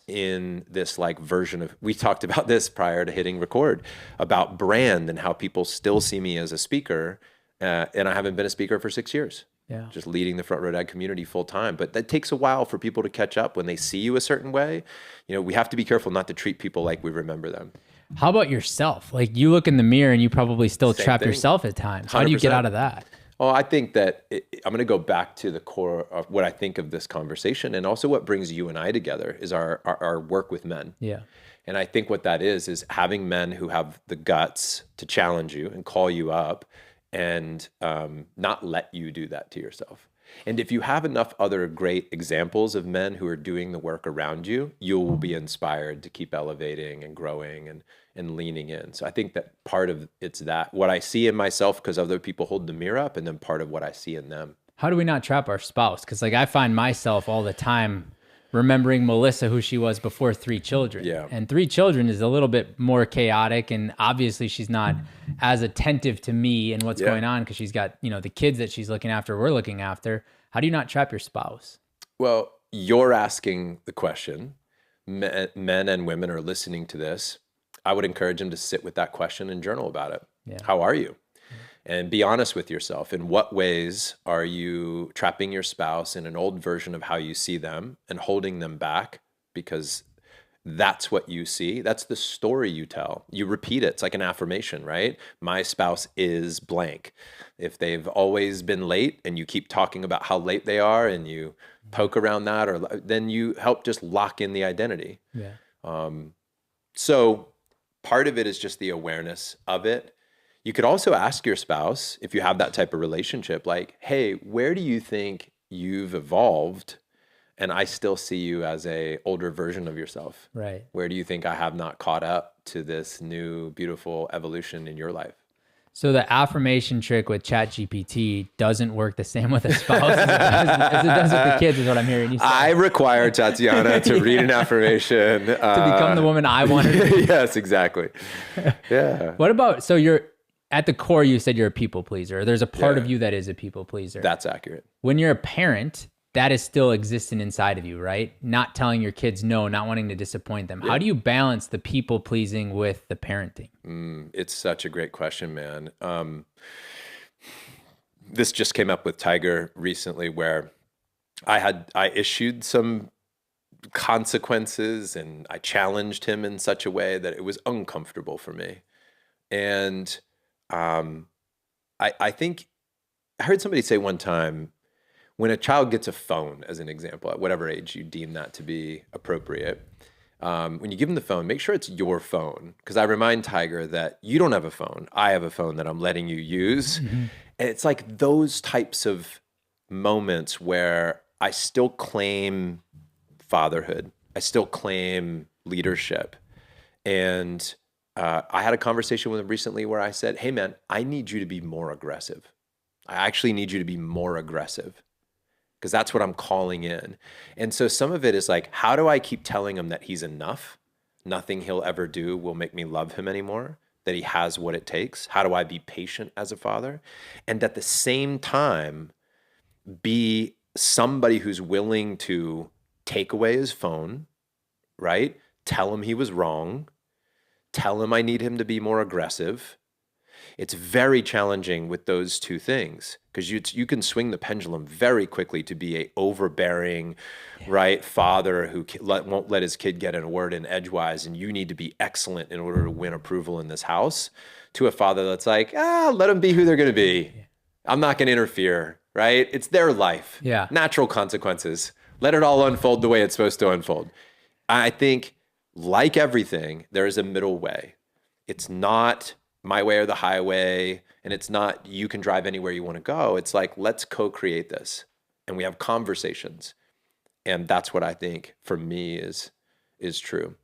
in this like version of, we talked about this prior to hitting record, about brand and how people still see me as a speaker. And I haven't been a speaker for 6 years, just leading the Front Row Dad community full time. But that takes a while for people to catch up when they see you a certain way. We have to be careful not to treat people like we remember them. How about yourself? Like you look in the mirror and you probably still Same trap thing. yourself at times. 100%. How do you get out of that? Well, I think that I'm going to go back to the core of what I think of this conversation, and also what brings you and I together is our work with men. Yeah. And I think what that is having men who have the guts to challenge you and call you up and not let you do that to yourself. And if you have enough other great examples of men who are doing the work around you, you will be inspired to keep elevating and growing and leaning in. So I think that part of it's that, what I see in myself because other people hold the mirror up, and then part of what I see in them. How do we not trap our spouse? Because like I find myself all the time remembering Melissa, who she was before 3 children. Yeah. And 3 children is a little bit more chaotic, and obviously she's not as attentive to me and what's going on because she's got, the kids that she's looking after, we're looking after. How do you not trap your spouse? Well, you're asking the question. Men and women are listening to this. I would encourage them to sit with that question and journal about it. Yeah. How are you? And be honest with yourself. In what ways are you trapping your spouse in an old version of how you see them and holding them back? Because that's what you see. That's the story you tell. You repeat it. It's like an affirmation, right? My spouse is blank. If they've always been late and you keep talking about how late they are and you poke around that, or then you help just lock in the identity. Yeah. So part of it is just the awareness of it. You could also ask your spouse, if you have that type of relationship, like, hey, where do you think you've evolved and I still see you as a older version of yourself? Right. Where do you think I have not caught up to this new, beautiful evolution in your life? So the affirmation trick with ChatGPT doesn't work the same with a spouse as it does with the kids, is what I'm hearing you say. I require Tatiana to read an affirmation. To become the woman I want her to be. Yes, exactly. Yeah. What about, so you're, at the core, you said you're a people pleaser. There's a part of you that is a people pleaser. That's accurate. When you're a parent, that is still existing inside of you, right? Not telling your kids no, not wanting to disappoint them. Yeah. How do you balance the people pleasing with the parenting? It's such a great question, man. This just came up with Tiger recently, where I issued some consequences, and I challenged him in such a way that it was uncomfortable for me. And I think I heard somebody say one time, when a child gets a phone, as an example, at whatever age you deem that to be appropriate, when you give them the phone, make sure it's your phone. Because I remind Tiger that you don't have a phone. I have a phone that I'm letting you use. Mm-hmm. And it's like those types of moments where I still claim fatherhood. I still claim leadership. And I had a conversation with him recently where I said, hey, man, I need you to be more aggressive. I actually need you to be more aggressive, because that's what I'm calling in. And so some of it is like, how do I keep telling him that he's enough? Nothing he'll ever do will make me love him anymore, that he has what it takes. How do I be patient as a father? And at the same time, be somebody who's willing to take away his phone, right? Tell him he was wrong. Tell him I need him to be more aggressive. It's very challenging with those two things, because you can swing the pendulum very quickly to be a overbearing, right, father who won't let his kid get in a word in edgewise, and you need to be excellent in order to win approval in this house, to a father that's like, let them be who they're going to be. I'm not going to interfere, right? It's their life. Yeah. Natural consequences. Let it all unfold the way it's supposed to unfold. I think, like everything, there is a middle way. It's not my way or the highway, and it's not you can drive anywhere you want to go. It's like, let's co-create this, and we have conversations. And that's what I think for me is true.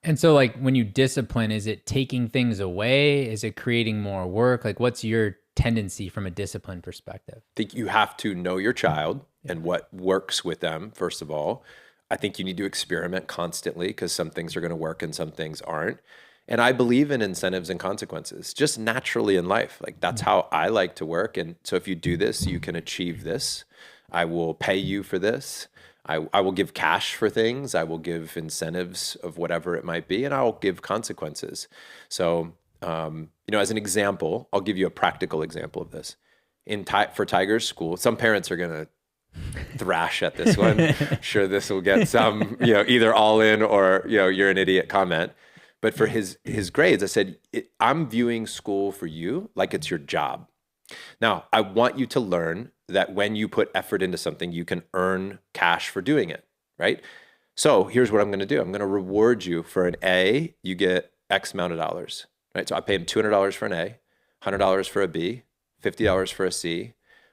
And so, like, when you discipline, is it taking things away? Is it creating more work? Like, what's your tendency from a discipline perspective? I think you have to know your child and what works with them, first of all. I think you need to experiment constantly, because some things are going to work and some things aren't. And I believe in incentives and consequences, just naturally in life. Like, that's how I like to work. And so if you do this, you can achieve this. I will pay you for this. I will give cash for things. I will give incentives of whatever it might be, and I will give consequences. So, as an example, I'll give you a practical example of this. For Tiger's school, some parents are going to thrash at this one. I'm sure this will get some, either all in or, you're an idiot comment. But for his grades, I said, I'm viewing school for you like it's your job. Now, I want you to learn that when you put effort into something, you can earn cash for doing it, right? So here's what I'm going to do. I'm going to reward you for an A. You get X amount of dollars, right? So I pay him $200 for an A, $100 for a B, $50 for a C,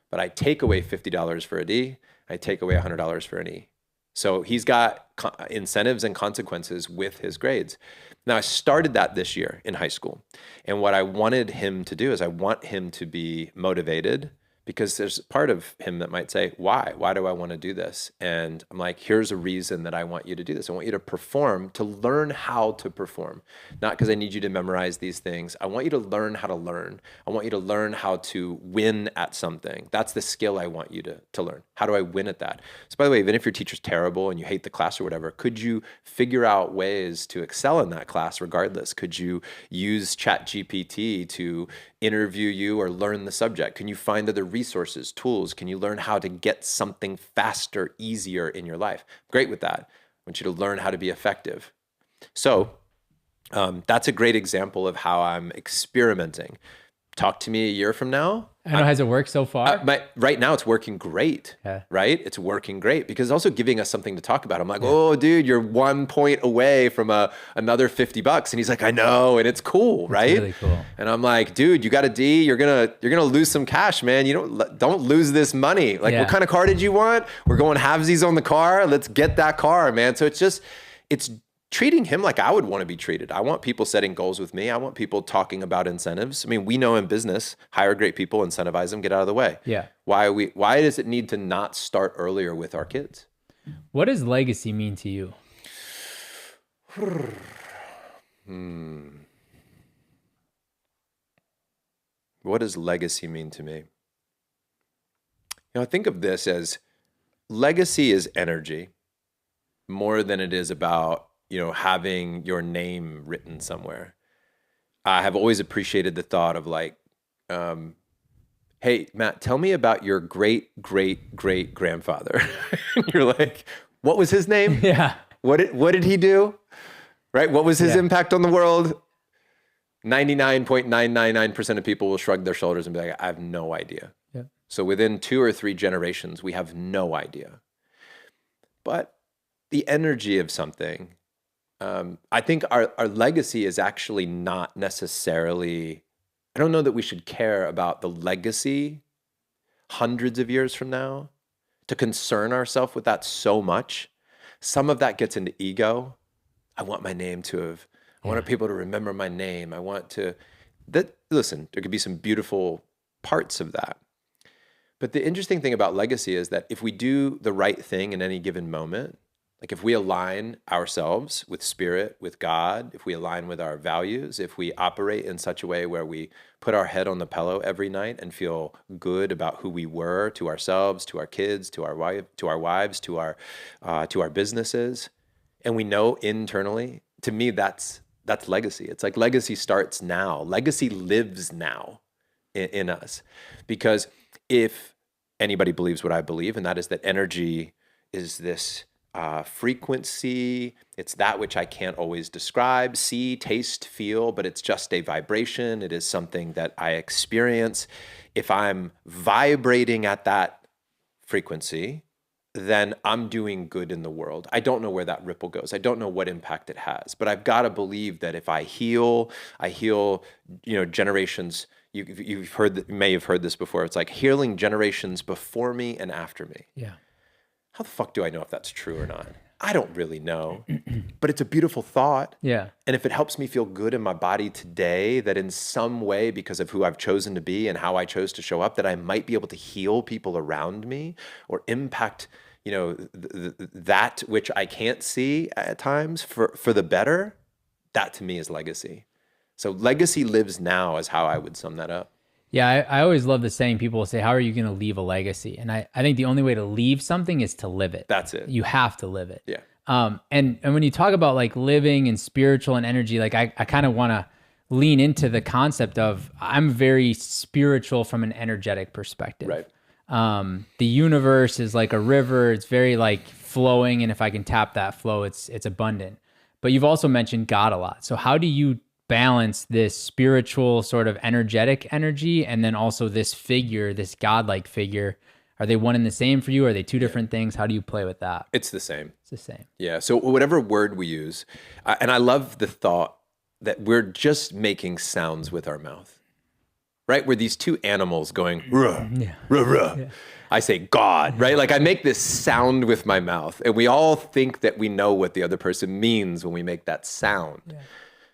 but I take away $50 for a D. I take away $100 for an E. So he's got incentives and consequences with his grades. Now, I started that this year in high school. And what I wanted him to do is I want him to be motivated, because there's part of him that might say, why? Why do I want to do this? And I'm like, here's a reason that I want you to do this. I want you to perform, to learn how to perform. Not because I need you to memorize these things. I want you to learn how to learn. I want you to learn how to win at something. That's the skill I want you to learn. How do I win at that? So by the way, even if your teacher's terrible and you hate the class or whatever, could you figure out ways to excel in that class regardless? Could you use ChatGPT to interview you or learn the subject? Can you find other resources, tools? Can you learn how to get something faster, easier in your life? Great with that. I want you to learn how to be effective. So that's a great example of how I'm experimenting. Talk to me a year from now. I know, has it worked so far? Right now it's working great, right? It's working great because it's also giving us something to talk about. I'm like, oh, dude, you're 1 point away from another $50. And he's like, I know. And it's cool, right? It's really cool. And I'm like, dude, you got a D. You're going to lose some cash, man. You don't lose this money. Like, what kind of car did you want? We're going halvesies on the car. Let's get that car, man. So it's treating him like I would want to be treated. I want people setting goals with me. I want people talking about incentives. I mean, we know in business, hire great people, incentivize them, get out of the way. Yeah. Why does it need to not start earlier with our kids? What does legacy mean to you? What does legacy mean to me? I think of this as legacy is energy more than it is about having your name written somewhere. I have always appreciated the thought of hey, Matt, tell me about your great, great, great grandfather. You're like, what was his name? Yeah. What did he do? Right? What was his Yeah. impact on the world? 99.999% of people will shrug their shoulders and be like, I have no idea. Yeah. So within 2 or 3 generations, we have no idea. But the energy of something, I think our legacy is actually not necessarily, I don't know that we should care about the legacy hundreds of years from now, to concern ourselves with that so much. Some of that gets into ego. I want my name to have, I want people to remember my name. I want to, listen, there could be some beautiful parts of that. But the interesting thing about legacy is that if we do the right thing in any given moment, like if we align ourselves with spirit, with God, if we align with our values, if we operate in such a way where we put our head on the pillow every night and feel good about who we were to ourselves, to our kids, to our wives, to our businesses, and we know internally, to me, that's legacy. It's like legacy starts now. Legacy lives now in us. Because if anybody believes what I believe, and that is that energy is this frequency, it's that which I can't always describe, see, taste, feel, but it's just a vibration. It is something that I experience. If I'm vibrating at that frequency, then I'm doing good in the world. I don't know where that ripple goes. I don't know what impact it has, but I've got to believe that if I heal, generations. You may have heard this before. It's like healing generations before me and after me. Yeah. How the fuck do I know if that's true or not? I don't really know, but it's a beautiful thought. Yeah. And if it helps me feel good in my body today, that in some way, because of who I've chosen to be and how I chose to show up, that I might be able to heal people around me or impact, that which I can't see at times for the better, that to me is legacy. So legacy lives now is how I would sum that up. Yeah, I always love the saying. People will say, how are you going to leave a legacy? And I think the only way to leave something is to live it. That's it. You have to live it. Yeah. And when you talk about like living and spiritual and energy, like I kind of want to lean into the concept of I'm very spiritual from an energetic perspective. Right. The universe is like a river. It's very like flowing. And if I can tap that flow, it's abundant. But you've also mentioned God a lot. So how do you balance this spiritual sort of energetic energy and then also this figure, this godlike figure? Are they one and the same for you? Are they two different things? How do you play with that? It's the same. It's the same. Yeah. So whatever word we use, and I love the thought that we're just making sounds with our mouth, right? We're these two animals going, ruh, ruh, ruh. Yeah. I say God, right? Like I make this sound with my mouth and we all think that we know what the other person means when we make that sound. Yeah.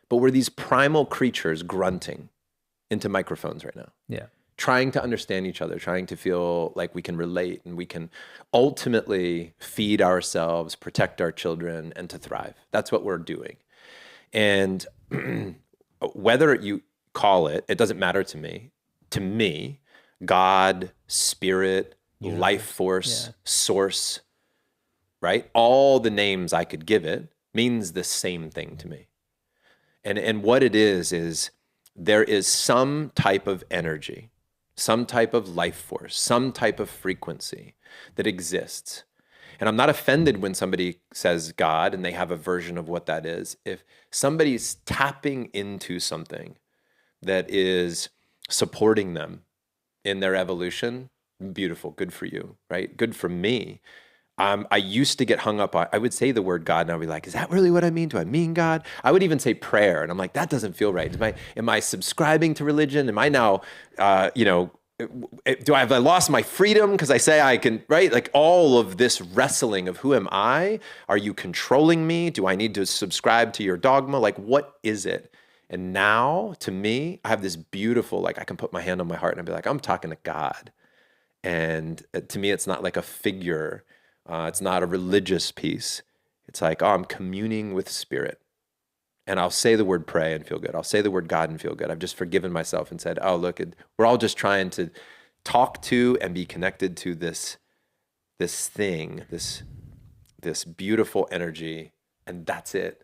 But we're these primal creatures grunting into microphones right now. Yeah. Trying to understand each other, trying to feel like we can relate and we can ultimately feed ourselves, protect our children, and to thrive. That's what we're doing. And whether you call it doesn't matter to me. To me, God, spirit, life force, source, right? All the names I could give it means the same thing to me. And what it is there is some type of energy, some type of life force, some type of frequency that exists. And I'm not offended when somebody says God and they have a version of what that is. If somebody's tapping into something that is supporting them in their evolution, beautiful, good for you, right? Good for me. I used to get hung up on, I would say the word God and I'd be like, is that really what I mean? Do I mean God? I would even say prayer. And I'm like, that doesn't feel right. Am I subscribing to religion? Am I now, have I lost my freedom because I say I can, right? Like all of this wrestling of who am I? Are you controlling me? Do I need to subscribe to your dogma? Like, what is it? And now to me, I have this beautiful, like I can put my hand on my heart and I'd be like, I'm talking to God. And to me, it's not like a figure. It's not a religious piece. It's like, oh, I'm communing with spirit. And I'll say the word pray and feel good. I'll say the word God and feel good. I've just forgiven myself and said, oh, look, we're all just trying to talk to and be connected to this thing, this beautiful energy. And that's it.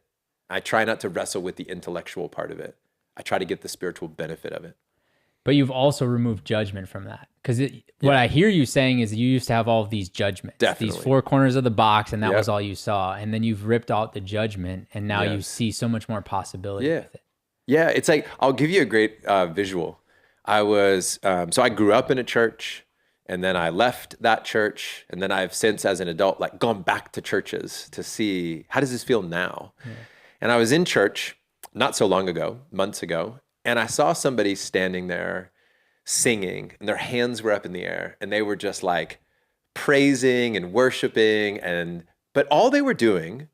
I try not to wrestle with the intellectual part of it. I try to get the spiritual benefit of it. But you've also removed judgment from that. Because what I hear you saying is you used to have all of these judgments, Definitely. these four corners of the box, and that was all you saw. And then you've ripped out the judgment, and now you see so much more possibility with it. Yeah, it's like, I'll give you a great visual. I was, so I grew up in a church, and then I left that church, and then I've since, as an adult, like gone back to churches to see, how does this feel now? Yeah. And I was in church not so long ago, months ago, and I saw somebody standing there singing, and their hands were up in the air, and they were just like praising and worshiping, but all they were doing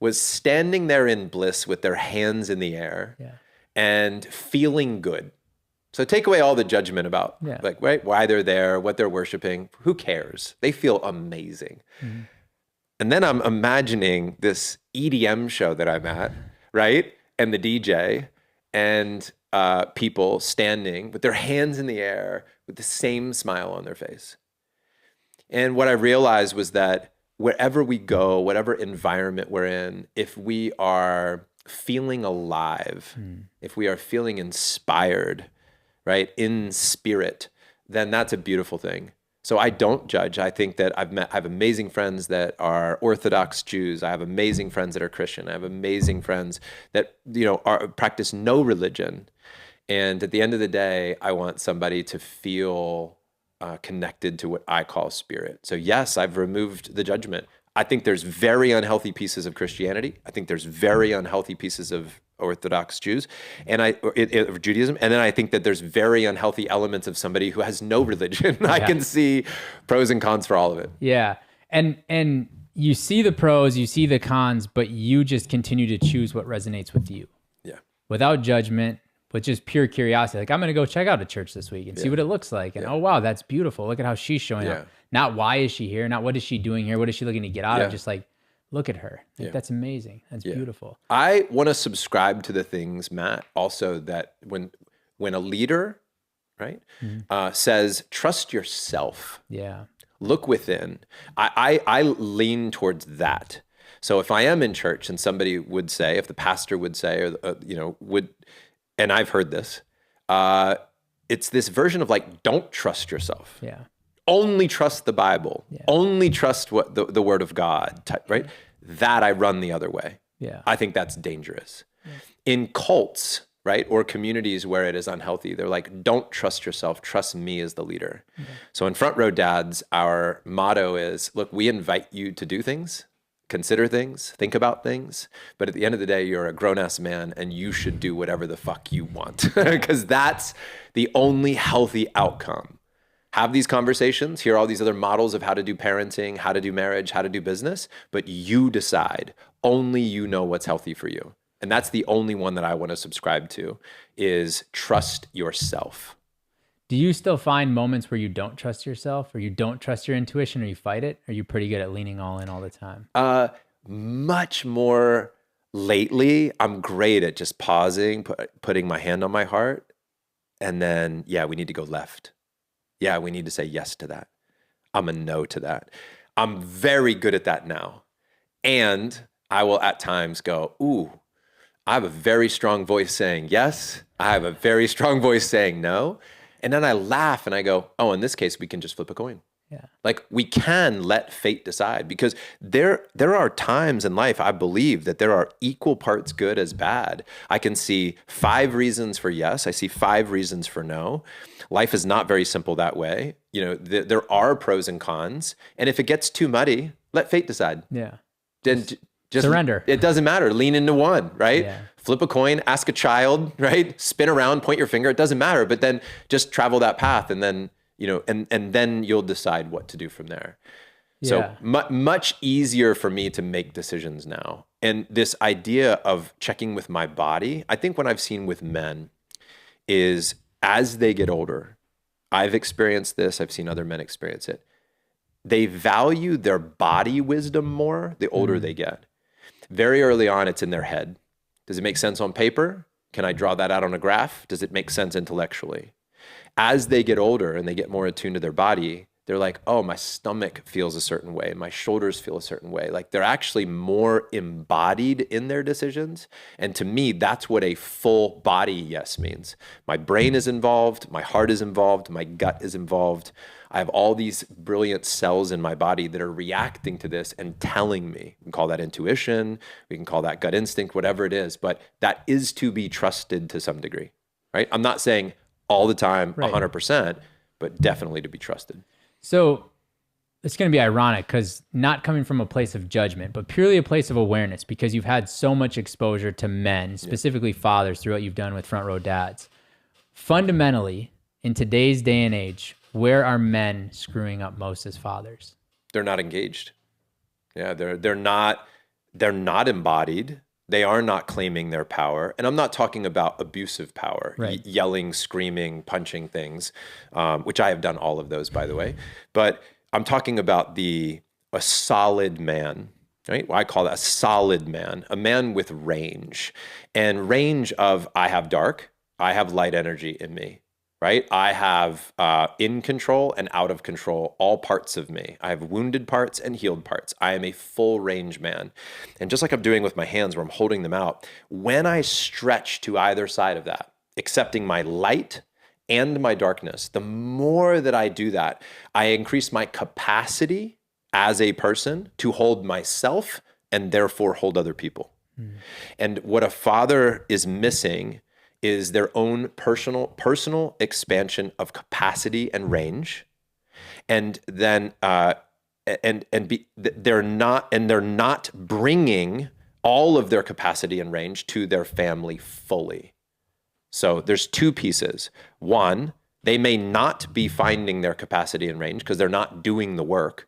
was standing there in bliss with their hands in the air and feeling good. So take away all the judgment about like, right, why they're there, what they're worshiping. Who cares? They feel amazing. Mm-hmm. And then I'm imagining this EDM show that I'm at, right? And the DJ and people standing with their hands in the air with the same smile on their face. And what I realized was that wherever we go, whatever environment we're in, if we are feeling alive, if we are feeling inspired, right, in spirit, then that's a beautiful thing. So I don't judge. I think that I have amazing friends that are Orthodox Jews. I have amazing friends that are Christian. I have amazing friends that, practice no religion. And at the end of the day, I want somebody to feel connected to what I call spirit. So yes, I've removed the judgment. I think there's very unhealthy pieces of Christianity. I think there's very unhealthy pieces of Orthodox Jews or Judaism. And then I think that there's very unhealthy elements of somebody who has no religion. I can see pros and cons for all of it. Yeah. And you see the pros, you see the cons, but you just continue to choose what resonates with you. Yeah. Without judgment, with just pure curiosity. Like, I'm going to go check out a church this week and see what it looks like. And oh, wow, that's beautiful. Look at how she's showing up. Not why is she here? Not what is she doing here? What is she looking to get out of? Just like, look at her. Like, that's amazing. That's beautiful. I want to subscribe to the things, Matt, also that when a leader, right, says, trust yourself. Yeah. Look within. I lean towards that. So if I am in church and somebody would say, if the pastor would say, or would, and I've heard this, it's this version of like, don't trust yourself. Yeah. Only trust the Bible. Yeah. Only trust what the Word of God, right? That I run the other way. Yeah. I think that's dangerous. Yeah. In cults, right, or communities where it is unhealthy, they're like, don't trust yourself, trust me as the leader. Okay. So in Front Row Dads, our motto is, look, we invite you to do things, consider things, think about things, but at the end of the day, you're a grown-ass man and you should do whatever the fuck you want, because that's the only healthy outcome. Have these conversations, hear all these other models of how to do parenting, how to do marriage, how to do business, but you decide. Only you know what's healthy for you. And that's the only one that I want to subscribe to, is trust yourself. Do you still find moments where you don't trust yourself, or you don't trust your intuition, or you fight it? Or are you pretty good at leaning all in all the time? Much more lately. I'm great at just pausing, putting my hand on my heart, and then, we need to go left. Yeah, we need to say yes to that. I'm a no to that. I'm very good at that now. And I will at times go, ooh, I have a very strong voice saying yes. I have a very strong voice saying no. And then I laugh and I go, oh, in this case, we can just flip a coin. Yeah. Like, we can let fate decide, because there are times in life, I believe, that there are equal parts good as bad. I can see 5 reasons for yes. I see 5 reasons for no. Life is not very simple that way. There are pros and cons. And if it gets too muddy, let fate decide. Yeah. Then just surrender. It doesn't matter. Lean into one, right? Yeah. Flip a coin, ask a child, right? Spin around, point your finger. It doesn't matter. But then just travel that path, and then, and then you'll decide what to do from there. Yeah. So much easier for me to make decisions now. And this idea of checking with my body, I think what I've seen with men is, as they get older, I've experienced this, I've seen other men experience it, they value their body wisdom more the older they get. Very early on, it's in their head. Does it make sense on paper? Can I draw that out on a graph? Does it make sense intellectually? As they get older and they get more attuned to their body, They're like, oh, my stomach feels a certain way. My shoulders feel a certain way. Like they're actually more embodied in their decisions. And to me, that's what a full body yes means. My brain is involved. My heart is involved. My gut is involved. I have all these brilliant cells in my body that are reacting to this and telling me. We can call that intuition. We can call that gut instinct, whatever it is. But that is to be trusted to some degree, right? I'm not saying all the time, 100%, but definitely to be trusted. So it's going to be ironic because not coming from a place of judgment, but purely a place of awareness, because you've had so much exposure to men, specifically fathers, through what you've done with Front Row Dads. Fundamentally, in today's day and age, where are men screwing up most as fathers? They're not engaged. Yeah, they're not embodied. They are not claiming their power. And I'm not talking about abusive power, yelling, screaming, punching things, which I have done all of those, by the way. But I'm talking about a solid man, right? Well, I call that a solid man, a man with range. And range of, I have dark, I have light energy in me, right? I have in control and out of control, all parts of me. I have wounded parts and healed parts. I am a full range man. And just like I'm doing with my hands where I'm holding them out, when I stretch to either side of that, accepting my light and my darkness, the more that I do that, I increase my capacity as a person to hold myself and therefore hold other people. And what a father is missing is their own personal expansion of capacity and range, and then they're not bringing all of their capacity and range to their family fully. So there's two pieces. One, they may not be finding their capacity and range because they're not doing the work,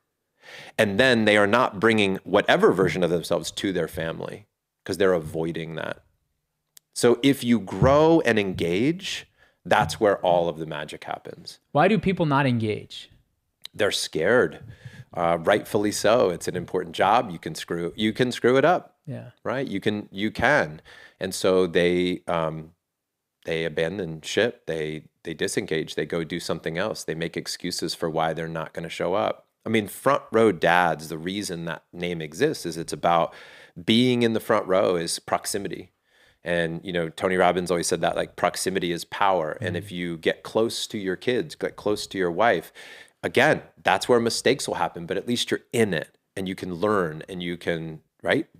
and then they are not bringing whatever version of themselves to their family because they're avoiding that. So if you grow and engage, that's where all of the magic happens. Why do people not engage? They're scared, rightfully so. It's an important job. You can screw it up. Yeah. Right. You can. And so they abandon ship. They disengage. They go do something else. They make excuses for why they're not going to show up. I mean, Front Row Dads, the reason that name exists is it's about being in the front row is proximity. And, Tony Robbins always said that, like, proximity is power. Mm-hmm. And if you get close to your kids, get close to your wife, again, that's where mistakes will happen, but at least you're in it and you can learn and you can,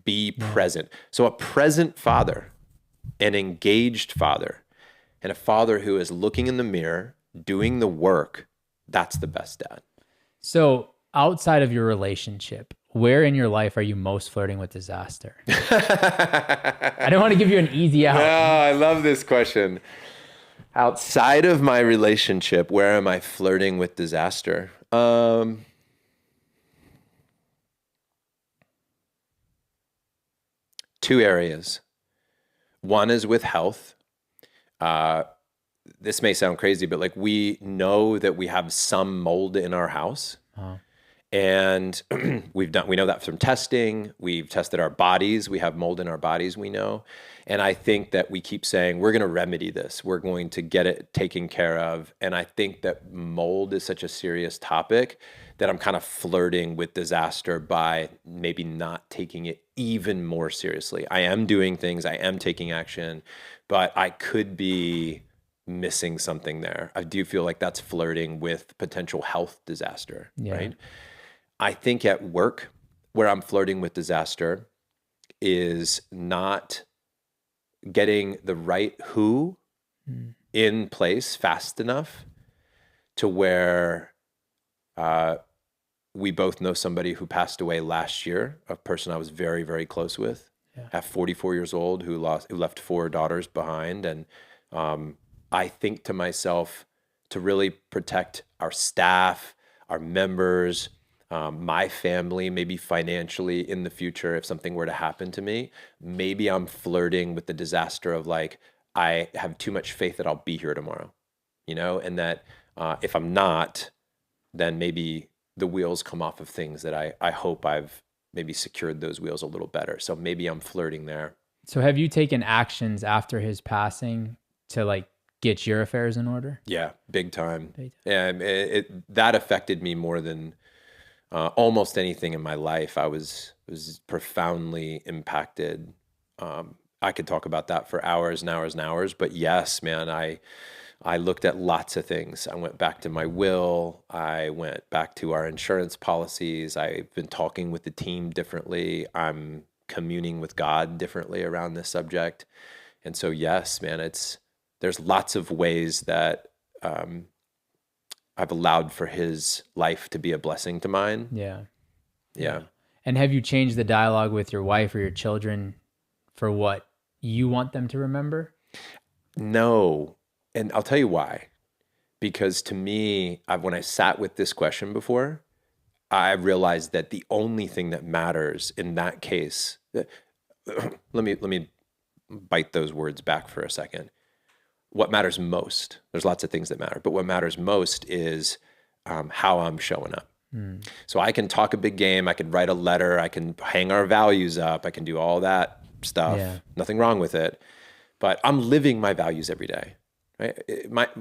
be present. So a present father, an engaged father, and a father who is looking in the mirror, doing the work, that's the best dad. So outside of your relationship, where in your life are you most flirting with disaster? I don't want to give you an easy out. No, I love this question. Outside of my relationship, where am I flirting with disaster? Two areas. One is with health. This may sound crazy, but we know that we have some mold in our house. Uh-huh. And we know that from testing. We've tested our bodies. We have mold in our bodies, we know. And I think that we keep saying, we're going to remedy this. We're going to get it taken care of. And I think that mold is such a serious topic that I'm kind of flirting with disaster by maybe not taking it even more seriously. I am doing things. I am taking action, but I could be missing something there. I do feel like that's flirting with potential health disaster, right? I think at work, where I'm flirting with disaster is not getting the right who in place fast enough to where we both know somebody who passed away last year, a person I was very, very close with, at 44 years old, who left 4 daughters behind. And I think to myself, to really protect our staff, our members, my family, maybe financially in the future, if something were to happen to me, maybe I'm flirting with the disaster of I have too much faith that I'll be here tomorrow, and that if I'm not, then maybe the wheels come off of things that I hope I've maybe secured those wheels a little better. So maybe I'm flirting there. So have you taken actions after his passing to get your affairs in order? Yeah, big time. And that affected me more than almost anything in my life. I was profoundly impacted. I could talk about that for hours and hours and hours, but yes, man, I looked at lots of things. I went back to my will. I went back to our insurance policies. I've been talking with the team differently. I'm communing with God differently around this subject. And so, yes, man, there's lots of ways that I've allowed for his life to be a blessing to mine. Yeah. And have you changed the dialogue with your wife or your children for what you want them to remember? No. And I'll tell you why. Because to me, when I sat with this question before, I realized that the only thing that matters in that case, let me bite those words back for a second. What matters most, there's lots of things that matter, but what matters most is how I'm showing up. So I can talk a big game, I can write a letter, I can hang our values up, I can do all that stuff, nothing wrong with it, but I'm living my values every day. Right?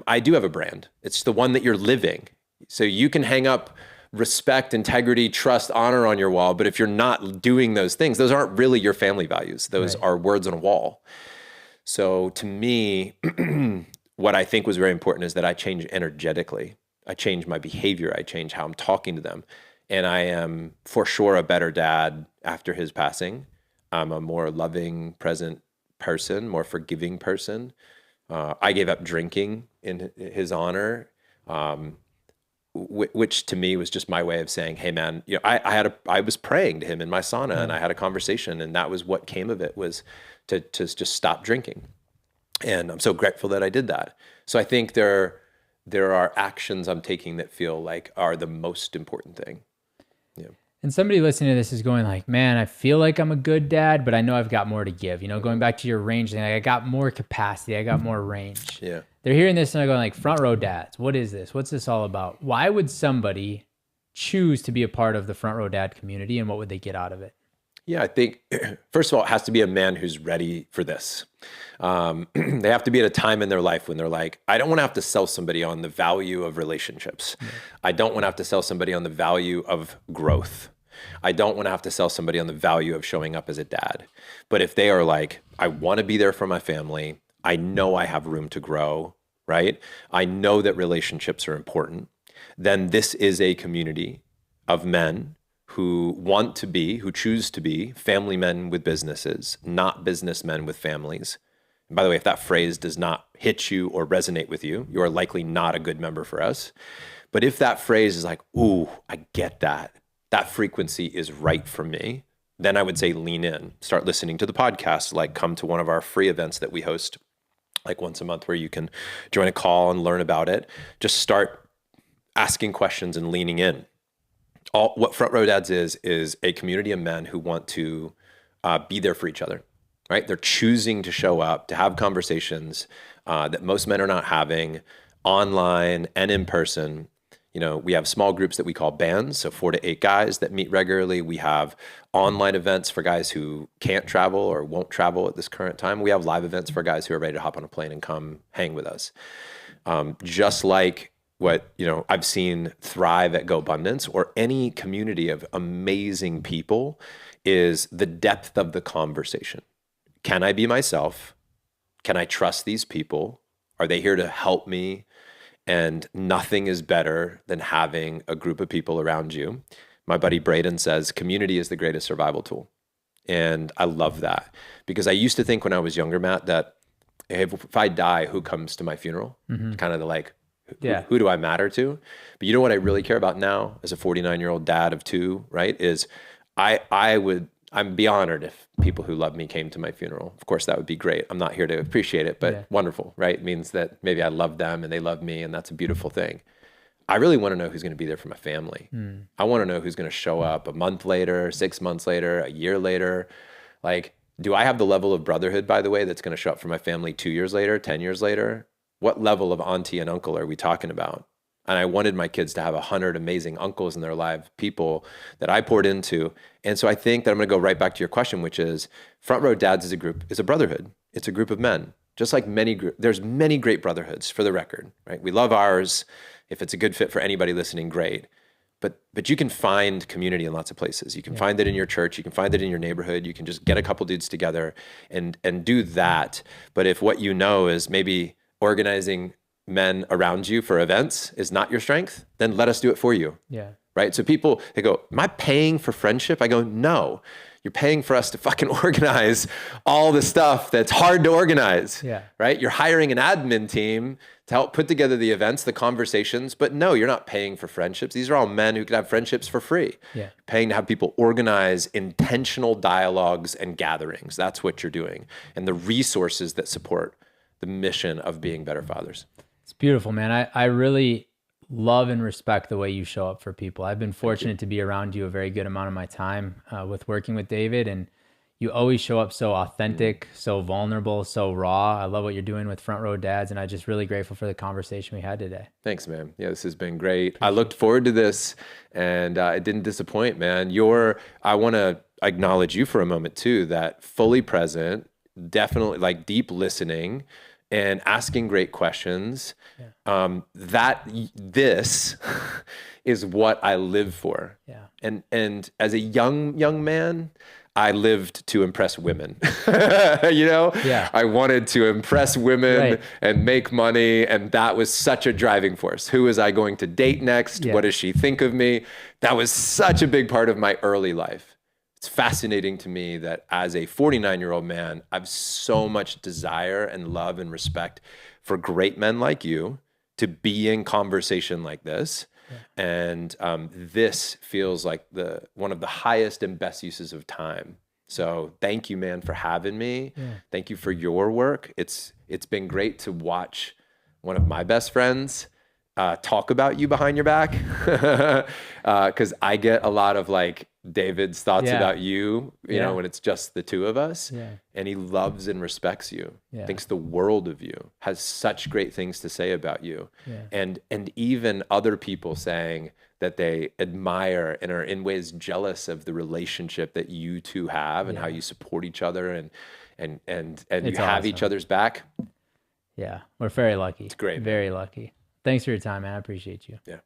I do have a brand. It's the one that you're living. So you can hang up respect, integrity, trust, honor on your wall, but if you're not doing those things, those aren't really your family values. Those are words on a wall. So to me, what I think was very important is that I change energetically. I change my behavior. I change how I'm talking to them. And I am for sure a better dad after his passing. I'm a more loving, present person, more forgiving person. I gave up drinking in his honor, which to me was just my way of saying, "Hey, man, I was praying to him in my sauna, and I had a conversation, and that was what came of it, was to just stop drinking." And I'm so grateful that I did that. So I think there are actions I'm taking that feel like are the most important thing. Yeah. And somebody listening to this is going like, man, I feel like I'm a good dad, but I know I've got more to give. Going back to your range thing, like I got more capacity, I got more range. Yeah. They're hearing this and they're going like, front row dads, what is this? What's this all about? Why would somebody choose to be a part of the front row dad community, and what would they get out of it? Yeah, I think, first of all, it has to be a man who's ready for this. They have to be at a time in their life when they're like, I don't want to have to sell somebody on the value of relationships. I don't want to have to sell somebody on the value of growth. I don't want to have to sell somebody on the value of showing up as a dad. But if they are like, I want to be there for my family, I know I have room to grow, right? I know that relationships are important, then this is a community of men who choose to be family men with businesses, not businessmen with families. And by the way, if that phrase does not hit you or resonate with you, you are likely not a good member for us. But if that phrase is like, ooh, I get that frequency is right for me, then I would say lean in, start listening to the podcast, like come to one of our free events that we host like once a month where you can join a call and learn about it. Just start asking questions and leaning in. What Front Row Dads is a community of men who want to be there for each other, right? They're choosing to show up, to have conversations that most men are not having online and in person. We have small groups that we call bands, so 4 to 8 guys that meet regularly. We have online events for guys who can't travel or won't travel at this current time. We have live events for guys who are ready to hop on a plane and come hang with us. Just like what I've seen thrive at Gobundance or any community of amazing people is the depth of the conversation. Can I be myself? Can I trust these people? Are they here to help me? And nothing is better than having a group of people around you. My buddy Braden says community is the greatest survival tool. And I love that because I used to think when I was younger, Matt, that if I die, who comes to my funeral? Kind of like, who do I matter to? But you know what I really care about now as a 49-year-old dad of 2, right, is I'd be honored if people who love me came to my funeral. Of course, that would be great. I'm not here to appreciate it, but wonderful, right? It means that maybe I love them and they love me, and that's a beautiful thing. I really want to know who's going to be there for my family. I want to know who's going to show up a month later, 6 months later, a year later. Like, do I have the level of brotherhood, by the way, that's going to show up for my family 2 years later, 10 years later? What level of auntie and uncle are we talking about? And I wanted my kids to have 100 amazing uncles in their life, people that I poured into. And so I think that I'm going to go right back to your question, which is Front Row Dads is a brotherhood. It's a group of men Just like there's many great brotherhoods, for the record, right? We love ours. If it's a good fit for anybody listening, great. But you can find community in lots of places. You can find it in your church. You can find it in your neighborhood. You can just get a couple dudes together and do that. But if what you know is maybe organizing men around you for events is not your strength, then let us do it for you. Yeah. Right? So people, they go, am I paying for friendship? I go, no. You're paying for us to fucking organize all the stuff that's hard to organize. Yeah. Right? You're hiring an admin team to help put together the events, the conversations, but no, you're not paying for friendships. These are all men who could have friendships for free. Yeah. You're paying to have people organize intentional dialogues and gatherings. That's what you're doing. And the resources that support the mission of being better fathers. It's beautiful, man. I really love and respect the way you show up for people. I've been fortunate to be around you a very good amount of my time with working with David, and you always show up so authentic, so vulnerable, so raw. I love what you're doing with Front Row Dads, and I'm just really grateful for the conversation we had today. Thanks, man. Yeah, this has been great. I looked forward to this, and it didn't disappoint, man. I want to acknowledge you for a moment too, that fully present, definitely like deep listening, and asking great questions. Yeah. This is what I live for. Yeah. And as a young man, I lived to impress women. Yeah. I wanted to impress women and make money, and that was such a driving force. Who was I going to date next? Yeah. What does she think of me? That was such a big part of my early life. It's fascinating to me that as a 49-year-old man, I have so much desire and love and respect for great men like you to be in conversation like this. Yeah. And this feels like one of the highest and best uses of time. So thank you, man, for having me. Yeah. Thank you for your work. It's been great to watch one of my best friends talk about you behind your back, because I get a lot of like David's thoughts about you, you know, when it's just the two of us. Yeah. And he loves and respects you, thinks the world of you, has such great things to say about you. Yeah. And even other people saying that they admire and are in ways jealous of the relationship that you two have and how you support each other and you have each other's back. Yeah. We're very lucky. It's great. Very lucky. Thanks for your time, man. I appreciate you. Yeah.